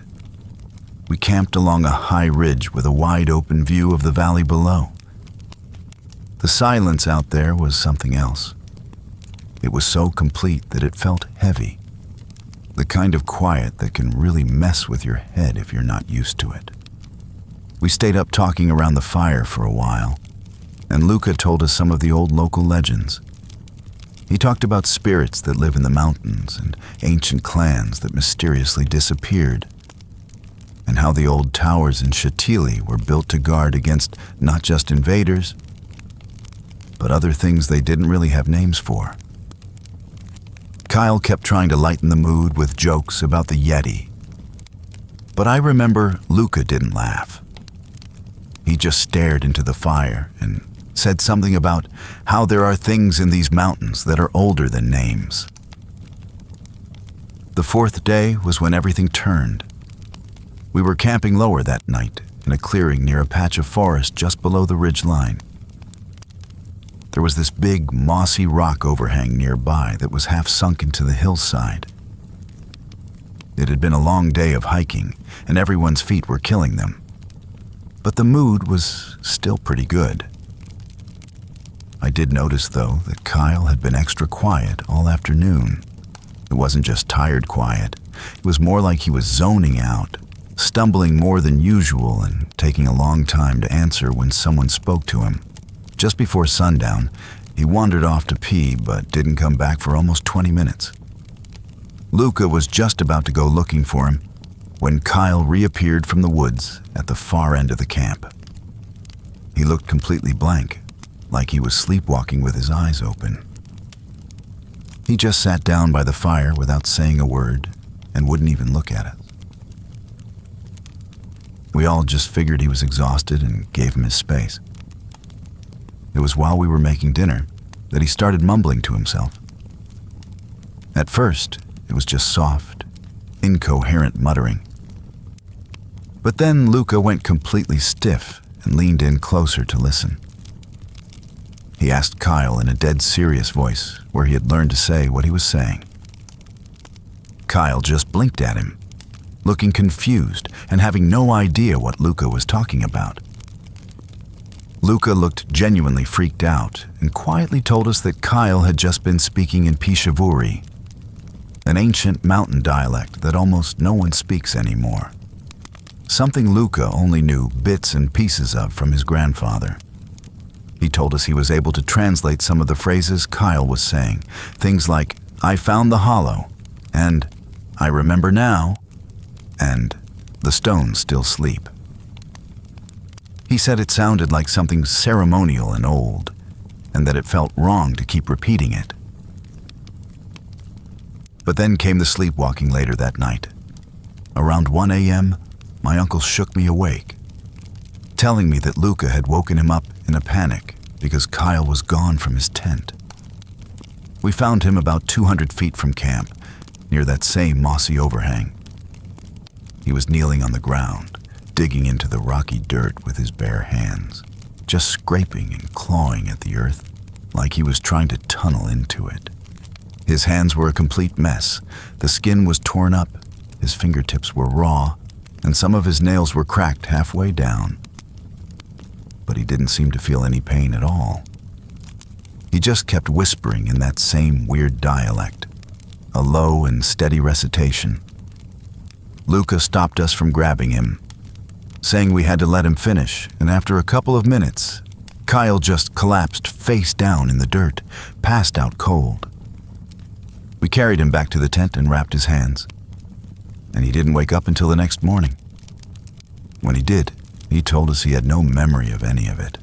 we camped along a high ridge with a wide open view of the valley below. The silence out there was something else. It was so complete that it felt heavy, the kind of quiet that can really mess with your head if you're not used to it. We stayed up talking around the fire for a while, and Luca told us some of the old local legends. He talked about spirits that live in the mountains and ancient clans that mysteriously disappeared, and how the old towers in Shatili were built to guard against not just invaders, but other things they didn't really have names for. Kyle kept trying to lighten the mood with jokes about the Yeti. But I remember Luca didn't laugh. He just stared into the fire and said something about how there are things in these mountains that are older than names. The fourth day was when everything turned. We were camping lower that night in a clearing near a patch of forest just below the ridge line. There was this big, mossy rock overhang nearby that was half sunk into the hillside. It had been a long day of hiking, and everyone's feet were killing them. But the mood was still pretty good. I did notice, though, that Kyle had been extra quiet all afternoon. It wasn't just tired quiet. It was more like he was zoning out, stumbling more than usual and taking a long time to answer when someone spoke to him. Just before sundown, he wandered off to pee but didn't come back for almost 20 minutes. Luca was just about to go looking for him when Kyle reappeared from the woods at the far end of the camp. He looked completely blank, like he was sleepwalking with his eyes open. He just sat down by the fire without saying a word and wouldn't even look at us. We all just figured he was exhausted and gave him his space. It was while we were making dinner that he started mumbling to himself. At first, it was just soft, incoherent muttering. But then Luca went completely stiff and leaned in closer to listen. He asked Kyle in a dead serious voice where he had learned to say what he was saying. Kyle just blinked at him, looking confused and having no idea what Luca was talking about. Luca looked genuinely freaked out and quietly told us that Kyle had just been speaking in Pishavuri, an ancient mountain dialect that almost no one speaks anymore. Something Luca only knew bits and pieces of from his grandfather. He told us he was able to translate some of the phrases Kyle was saying, things like, "I found the hollow," and "I remember now," and "the stones still sleep." He said it sounded like something ceremonial and old, and that it felt wrong to keep repeating it. But then came the sleepwalking later that night. Around 1 a.m., my uncle shook me awake, telling me that Luca had woken him up in a panic because Kyle was gone from his tent. We found him about 200 feet from camp, near that same mossy overhang. He was kneeling on the ground, digging into the rocky dirt with his bare hands, just scraping and clawing at the earth like he was trying to tunnel into it. His hands were a complete mess. The skin was torn up, his fingertips were raw, and some of his nails were cracked halfway down. But he didn't seem to feel any pain at all. He just kept whispering in that same weird dialect, a low and steady recitation. Luca stopped us from grabbing him, saying we had to let him finish, and after a couple of minutes, Kyle just collapsed face down in the dirt, passed out cold. We carried him back to the tent and wrapped his hands, and he didn't wake up until the next morning. When he did, he told us he had no memory of any of it.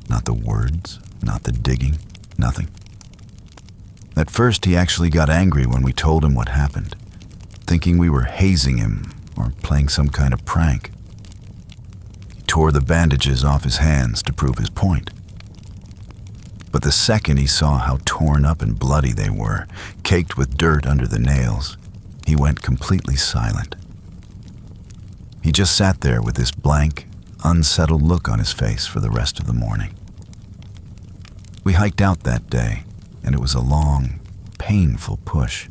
Not the words, not the digging, nothing. At first, he actually got angry when we told him what happened, thinking we were hazing him or playing some kind of prank. He tore the bandages off his hands to prove his point. But the second he saw how torn up and bloody they were, caked with dirt under the nails, he went completely silent. He just sat there with this blank, unsettled look on his face for the rest of the morning. We hiked out that day, and it was a long, painful push.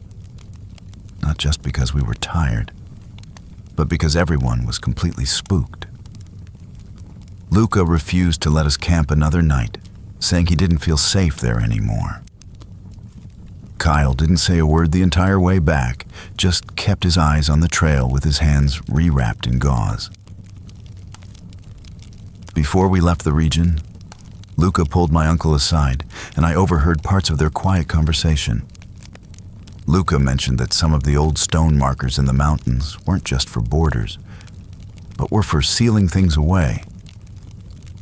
Not just because we were tired, but because everyone was completely spooked. Luca refused to let us camp another night, saying he didn't feel safe there anymore. Kyle didn't say a word the entire way back, just kept his eyes on the trail with his hands rewrapped in gauze. Before we left the region, Luca pulled my uncle aside, and I overheard parts of their quiet conversation. Luca mentioned that some of the old stone markers in the mountains weren't just for borders, but were for sealing things away,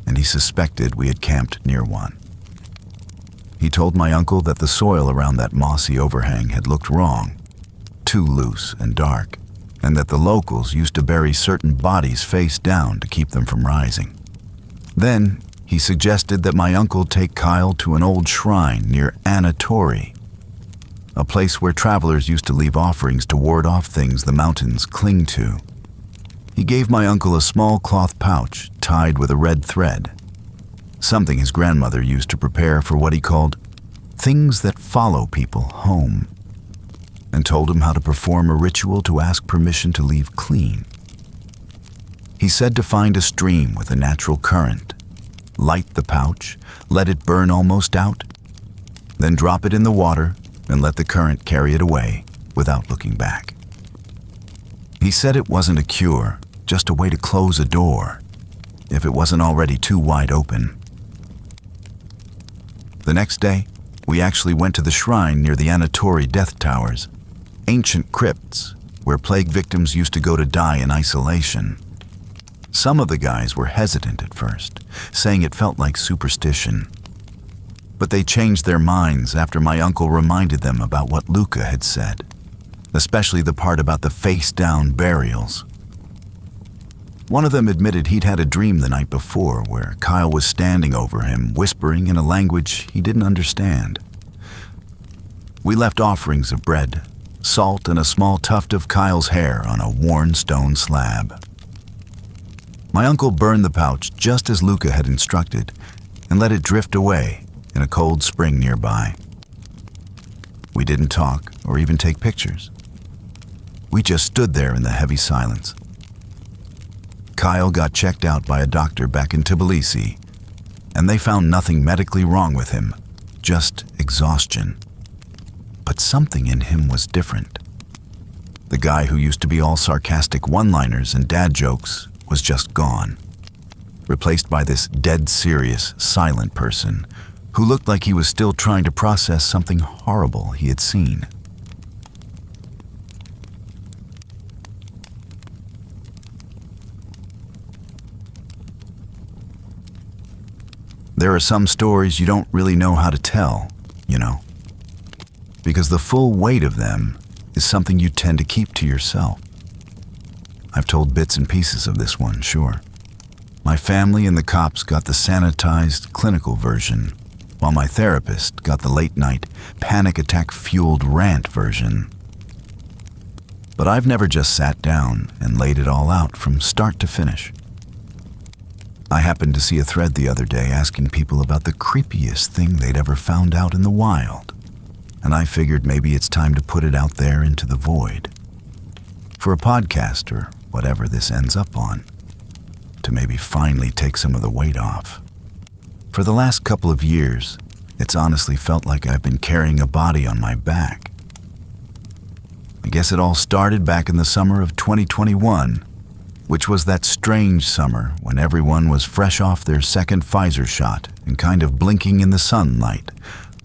and he suspected we had camped near one. He told my uncle that the soil around that mossy overhang had looked wrong, too loose and dark, and that the locals used to bury certain bodies face down to keep them from rising. Then he suggested that my uncle take Kyle to an old shrine near Anatori, a place where travelers used to leave offerings to ward off things the mountains cling to. He gave my uncle a small cloth pouch tied with a red thread, something his grandmother used to prepare for what he called things that follow people home, and told him how to perform a ritual to ask permission to leave clean. He said to find a stream with a natural current, light the pouch, let it burn almost out, then drop it in the water and let the current carry it away without looking back. He said it wasn't a cure, just a way to close a door, if it wasn't already too wide open. The next day, we actually went to the shrine near the Anatori Death Towers, ancient crypts where plague victims used to go to die in isolation. Some of the guys were hesitant at first, saying it felt like superstition. But they changed their minds after my uncle reminded them about what Luca had said, especially the part about the face-down burials. One of them admitted he'd had a dream the night before where Kyle was standing over him, whispering in a language he didn't understand. We left offerings of bread, salt, and a small tuft of Kyle's hair on a worn stone slab. My uncle burned the pouch just as Luca had instructed and let it drift away in a cold spring nearby. We didn't talk or even take pictures. We just stood there in the heavy silence. Kyle got checked out by a doctor back in Tbilisi, and they found nothing medically wrong with him, just exhaustion. But something in him was different. The guy who used to be all sarcastic one-liners and dad jokes was just gone, replaced by this dead serious, silent person who looked like he was still trying to process something horrible he had seen. There are some stories you don't really know how to tell, because the full weight of them is something you tend to keep to yourself. I've told bits and pieces of this one, sure. My family and the cops got the sanitized, clinical version, while my therapist got the late-night, panic attack-fueled rant version. But I've never just sat down and laid it all out from start to finish. I happened to see a thread the other day asking people about the creepiest thing they'd ever found out in the wild, and I figured maybe it's time to put it out there into the void. For a podcast or whatever this ends up on, to maybe finally take some of the weight off. For the last couple of years, it's honestly felt like I've been carrying a body on my back. I guess it all started back in the summer of 2021, which was that strange summer when everyone was fresh off their second Pfizer shot and kind of blinking in the sunlight,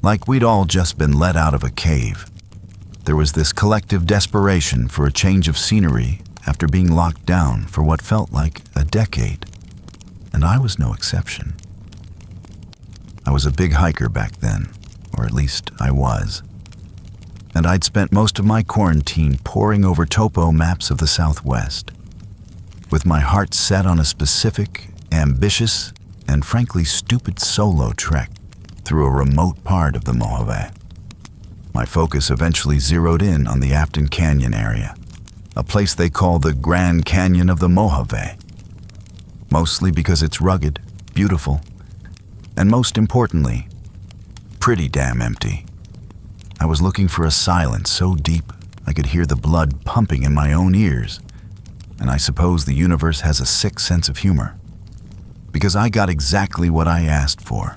like we'd all just been let out of a cave. There was this collective desperation for a change of scenery after being locked down for what felt like a decade, and I was no exception. I was a big hiker back then, or at least I was, and I'd spent most of my quarantine poring over topo maps of the Southwest, with my heart set on a specific, ambitious, and frankly stupid solo trek through a remote part of the Mojave. My focus eventually zeroed in on the Afton Canyon area, a place they call the Grand Canyon of the Mojave, mostly because it's rugged, beautiful, and most importantly, pretty damn empty. I was looking for a silence so deep I could hear the blood pumping in my own ears, and I suppose the universe has a sick sense of humor, because I got exactly what I asked for.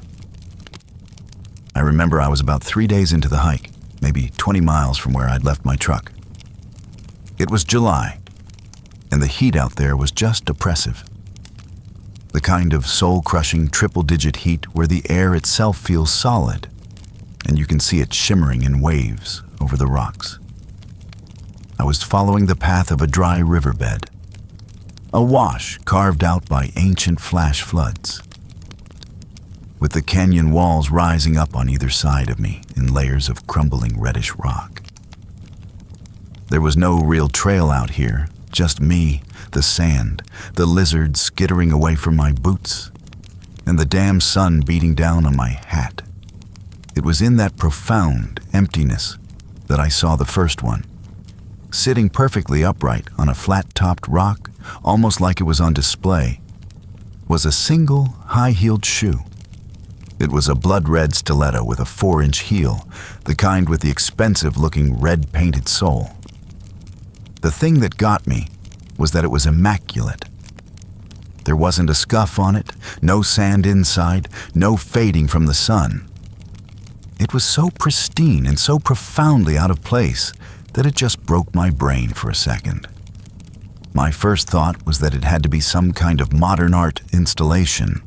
I remember I was about 3 days into the hike, maybe 20 miles from where I'd left my truck. It was July, and the heat out there was just oppressive. The kind of soul-crushing triple-digit heat where the air itself feels solid, and you can see it shimmering in waves over the rocks. I was following the path of a dry riverbed, a wash carved out by ancient flash floods. with the canyon walls rising up on either side of me in layers of crumbling reddish rock. There was no real trail out here, just me, the sand, the lizard skittering away from my boots, and the damn sun beating down on my hat. It was in that profound emptiness that I saw the first one, sitting perfectly upright on a flat-topped rock, almost like it was on display, was a single high-heeled shoe. It was a blood-red stiletto with a 4-inch heel, the kind with the expensive-looking red-painted sole. The thing that got me was that it was immaculate. There wasn't a scuff on it, no sand inside, no fading from the sun. It was so pristine and so profoundly out of place that it just broke my brain for a second. My first thought was that it had to be some kind of modern art installation,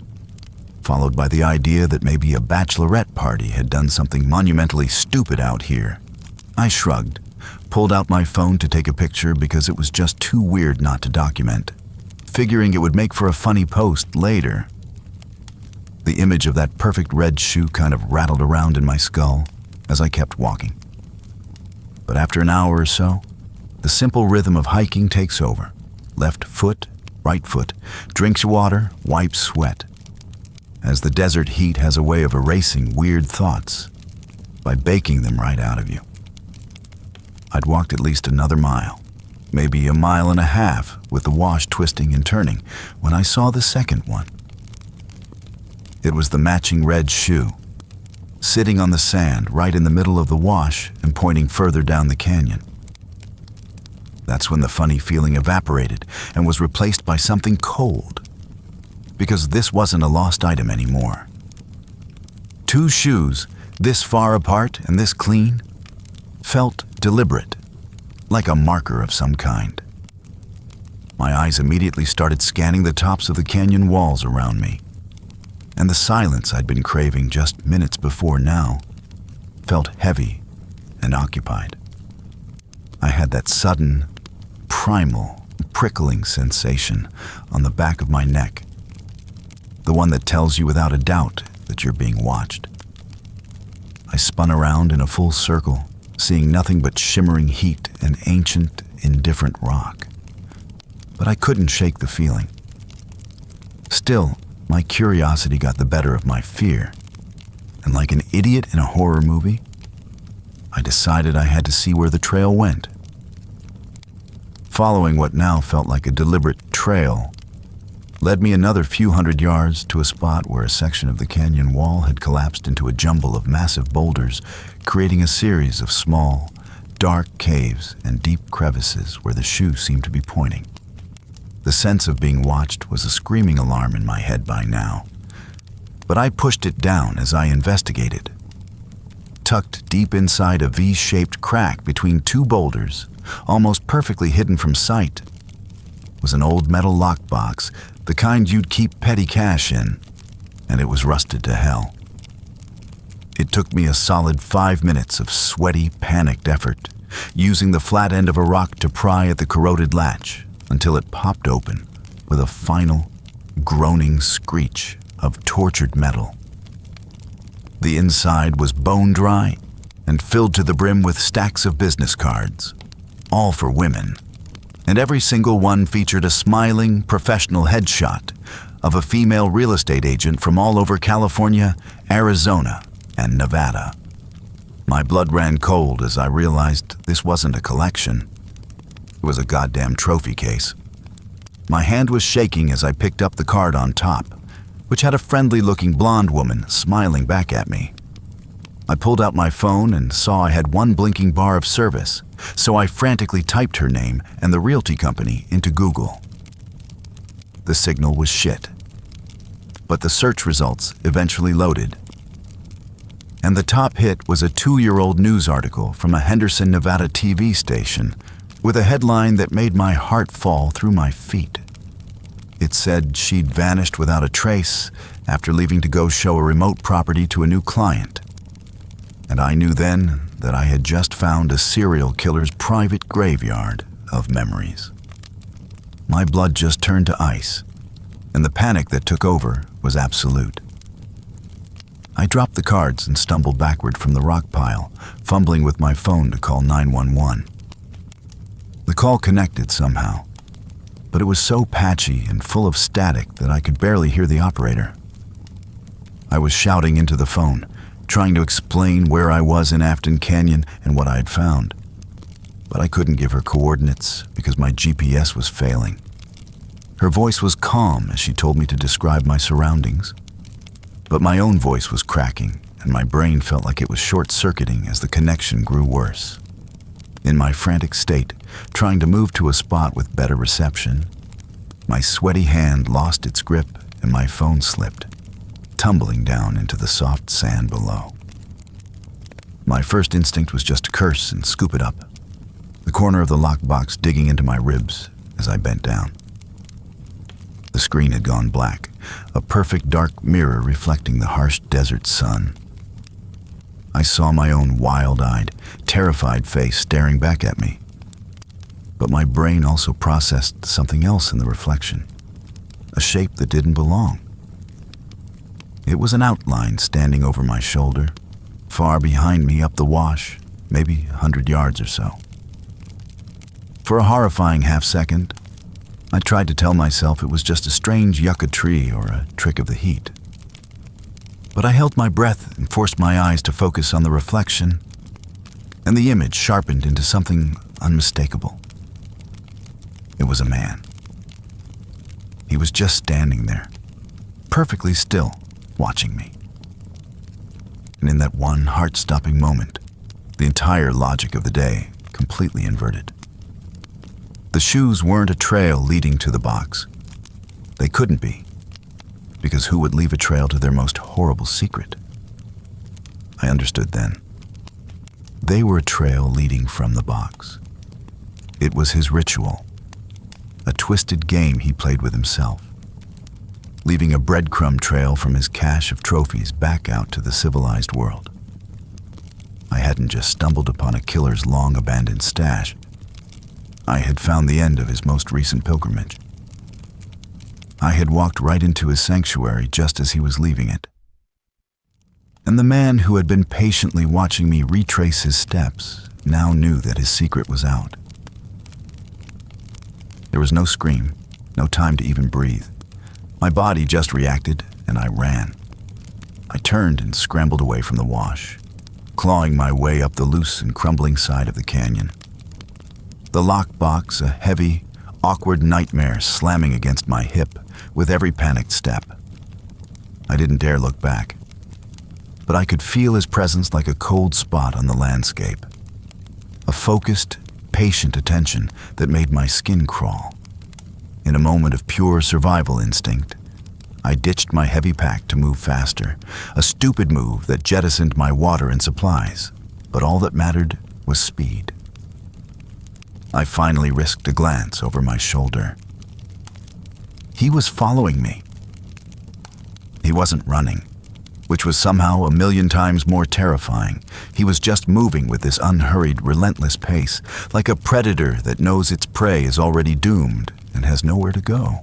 followed by the idea that maybe a bachelorette party had done something monumentally stupid out here. I shrugged, pulled out my phone to take a picture because it was just too weird not to document, figuring it would make for a funny post later. The image of that perfect red shoe kind of rattled around in my skull as I kept walking. But after an hour or so, the simple rhythm of hiking takes over. Left foot, right foot, drinks water, wipes sweat. As the desert heat has a way of erasing weird thoughts by baking them right out of you. I'd walked at least another mile, maybe a mile and a half, with the wash twisting and turning, when I saw the second one. It was the matching red shoe, sitting on the sand right in the middle of the wash and pointing further down the canyon. That's when the funny feeling evaporated and was replaced by something cold, because this wasn't a lost item anymore. Two shoes, this far apart and this clean, felt deliberate, like a marker of some kind. My eyes immediately started scanning the tops of the canyon walls around me, and the silence I'd been craving just minutes before now felt heavy and occupied. I had that sudden, primal, prickling sensation on the back of my neck, the one that tells you without a doubt that you're being watched. I spun around in a full circle, seeing nothing but shimmering heat and ancient, indifferent rock. But I couldn't shake the feeling. Still, my curiosity got the better of my fear, and like an idiot in a horror movie, I decided I had to see where the trail went. Following what now felt like a deliberate trail led me another few hundred yards to a spot where a section of the canyon wall had collapsed into a jumble of massive boulders, creating a series of small, dark caves and deep crevices where the shoe seemed to be pointing. The sense of being watched was a screaming alarm in my head by now, but I pushed it down as I investigated. Tucked deep inside a V-shaped crack between two boulders, almost perfectly hidden from sight, was an old metal lockbox, the kind you'd keep petty cash in, and it was rusted to hell. It took me a solid 5 minutes of sweaty, panicked effort, using the flat end of a rock to pry at the corroded latch until it popped open with a final, groaning screech of tortured metal. The inside was bone dry and filled to the brim with stacks of business cards, all for women, and every single one featured a smiling, professional headshot of a female real estate agent from all over California, Arizona, and Nevada. My blood ran cold as I realized this wasn't a collection. It was a goddamn trophy case. My hand was shaking as I picked up the card on top, which had a friendly-looking blonde woman smiling back at me. I pulled out my phone and saw I had one blinking bar of service, so I frantically typed her name and the realty company into Google. The signal was shit, but the search results eventually loaded. And the top hit was a 2-year-old news article from a Henderson, Nevada TV station with a headline that made my heart fall through my feet. It said she'd vanished without a trace after leaving to go show a remote property to a new client. And I knew then that I had just found a serial killer's private graveyard of memories. My blood just turned to ice, and the panic that took over was absolute. I dropped the cards and stumbled backward from the rock pile, fumbling with my phone to call 911. The call connected somehow, but it was so patchy and full of static that I could barely hear the operator. I was shouting into the phone, trying to explain where I was in Afton Canyon and what I had found. But I couldn't give her coordinates because my GPS was failing. Her voice was calm as she told me to describe my surroundings. But my own voice was cracking, and my brain felt like it was short-circuiting as the connection grew worse. In my frantic state, trying to move to a spot with better reception, my sweaty hand lost its grip and my phone slipped, tumbling down into the soft sand below. My first instinct was just to curse and scoop it up, the corner of the lockbox digging into my ribs as I bent down. The screen had gone black, a perfect dark mirror reflecting the harsh desert sun. I saw my own wild-eyed, terrified face staring back at me. But my brain also processed something else in the reflection, a shape that didn't belong. It was an outline standing over my shoulder, far behind me up the wash, maybe 100 yards or so. For a horrifying half-second, I tried to tell myself it was just a strange yucca tree or a trick of the heat. But I held my breath and forced my eyes to focus on the reflection, and the image sharpened into something unmistakable. It was a man. He was just standing there, perfectly still, watching me. And in that one heart-stopping moment, the entire logic of the day completely inverted. The shoes weren't a trail leading to the box. They couldn't be, because who would leave a trail to their most horrible secret? I understood then. They were a trail leading from the box. It was his ritual, a twisted game he played with himself, leaving a breadcrumb trail from his cache of trophies back out to the civilized world. I hadn't just stumbled upon a killer's long-abandoned stash. I had found the end of his most recent pilgrimage. I had walked right into his sanctuary just as he was leaving it. And the man who had been patiently watching me retrace his steps now knew that his secret was out. There was no scream, no time to even breathe. My body just reacted, and I ran. I turned and scrambled away from the wash, clawing my way up the loose and crumbling side of the canyon. The lockbox, a heavy, awkward nightmare slamming against my hip with every panicked step. I didn't dare look back, but I could feel his presence like a cold spot on the landscape. A focused, patient attention that made my skin crawl. In a moment of pure survival instinct, I ditched my heavy pack to move faster, a stupid move that jettisoned my water and supplies, but all that mattered was speed. I finally risked a glance over my shoulder. He was following me. He wasn't running, which was somehow 1,000,000 times more terrifying. He was just moving with this unhurried, relentless pace, like a predator that knows its prey is already doomed and has nowhere to go.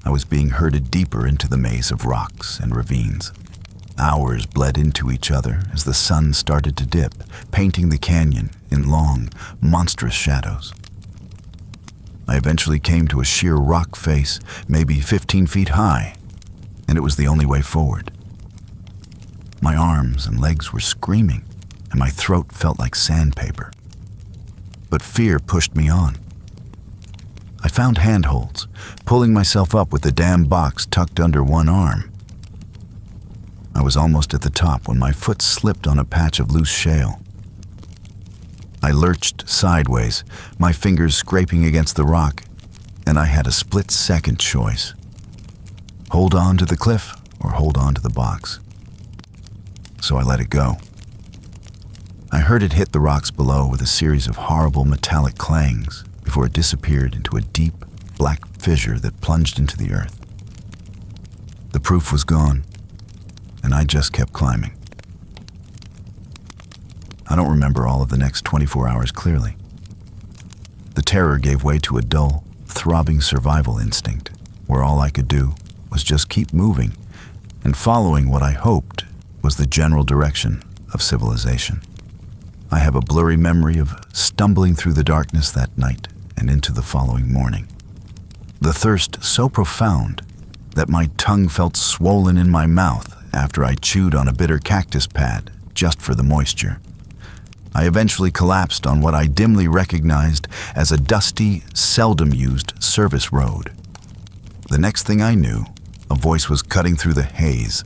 I was being herded deeper into the maze of rocks and ravines. Hours bled into each other as the sun started to dip, painting the canyon in long, monstrous shadows. I eventually came to a sheer rock face, maybe 15 feet high, and it was the only way forward. My arms and legs were screaming, and my throat felt like sandpaper. But fear pushed me on. I found handholds, pulling myself up with the damn box tucked under one arm. I was almost at the top when my foot slipped on a patch of loose shale. I lurched sideways, my fingers scraping against the rock, and I had a split-second choice. Hold on to the cliff or hold on to the box. So I let it go. I heard it hit the rocks below with a series of horrible metallic clangs before it disappeared into a deep, black fissure that plunged into the earth. The proof was gone, and I just kept climbing. I don't remember all of the next 24 hours clearly. The terror gave way to a dull, throbbing survival instinct, where all I could do was just keep moving and following what I hoped was the general direction of civilization. I have a blurry memory of stumbling through the darkness that night and into the following morning. The thirst so profound that my tongue felt swollen in my mouth after I chewed on a bitter cactus pad just for the moisture. I eventually collapsed on what I dimly recognized as a dusty, seldom-used service road. The next thing I knew, a voice was cutting through the haze,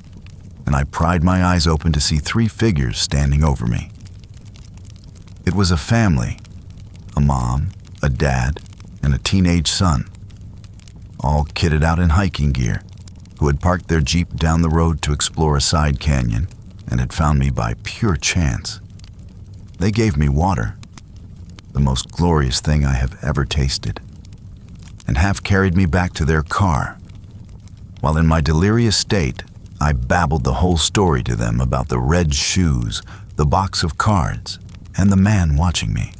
and I pried my eyes open to see 3 figures standing over me. It was a family, a mom, a dad, and a teenage son, all kitted out in hiking gear, who had parked their Jeep down the road to explore a side canyon and had found me by pure chance. They gave me water, the most glorious thing I have ever tasted, and half carried me back to their car. While in my delirious state, I babbled the whole story to them about the red shoes, the box of cards, and the man watching me.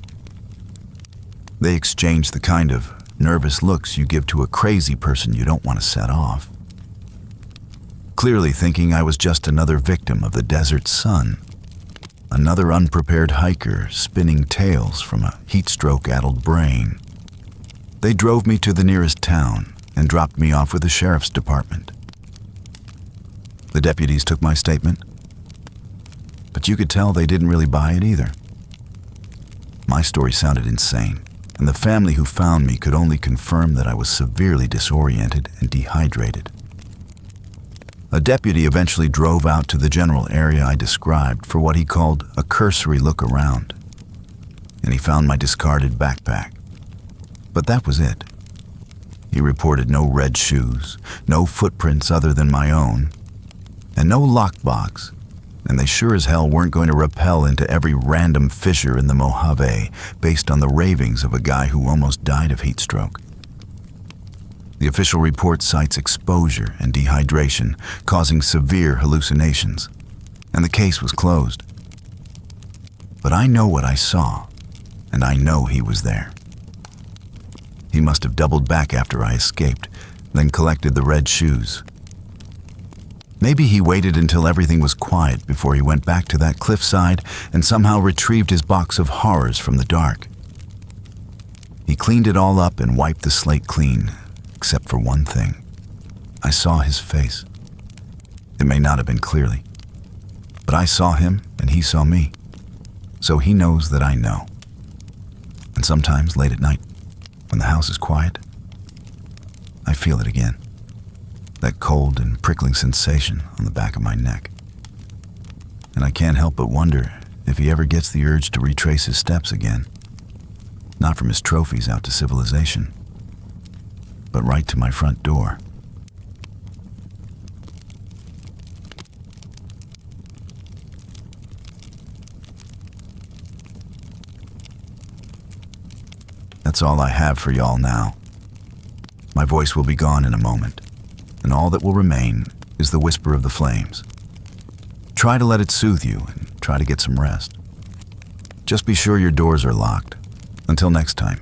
They exchanged the kind of nervous looks you give to a crazy person you don't want to set off, clearly thinking I was just another victim of the desert sun, another unprepared hiker spinning tales from a heat-stroke-addled brain. They drove me to the nearest town and dropped me off with the sheriff's department. The deputies took my statement, but you could tell they didn't really buy it either. My story sounded insane, and the family who found me could only confirm that I was severely disoriented and dehydrated. A deputy eventually drove out to the general area I described for what he called a cursory look around, and he found my discarded backpack. But that was it. He reported no red shoes, no footprints other than my own, and no lockbox, and they sure as hell weren't going to rappel into every random fissure in the Mojave based on the ravings of a guy who almost died of heat stroke. The official report cites exposure and dehydration, causing severe hallucinations, and the case was closed. But I know what I saw, and I know he was there. He must have doubled back after I escaped, then collected the red shoes. Maybe he waited until everything was quiet before he went back to that cliffside and somehow retrieved his box of horrors from the dark. He cleaned it all up and wiped the slate clean, except for one thing. I saw his face. It may not have been clearly, but I saw him and he saw me, so he knows that I know. And sometimes late at night, when the house is quiet, I feel it again. That cold and prickling sensation on the back of my neck. And I can't help but wonder if he ever gets the urge to retrace his steps again. Not from his trophies out to civilization, but right to my front door. That's all I have for y'all now. My voice will be gone in a moment, and all that will remain is the whisper of the flames. Try to let it soothe you and try to get some rest. Just be sure your doors are locked. Until next time.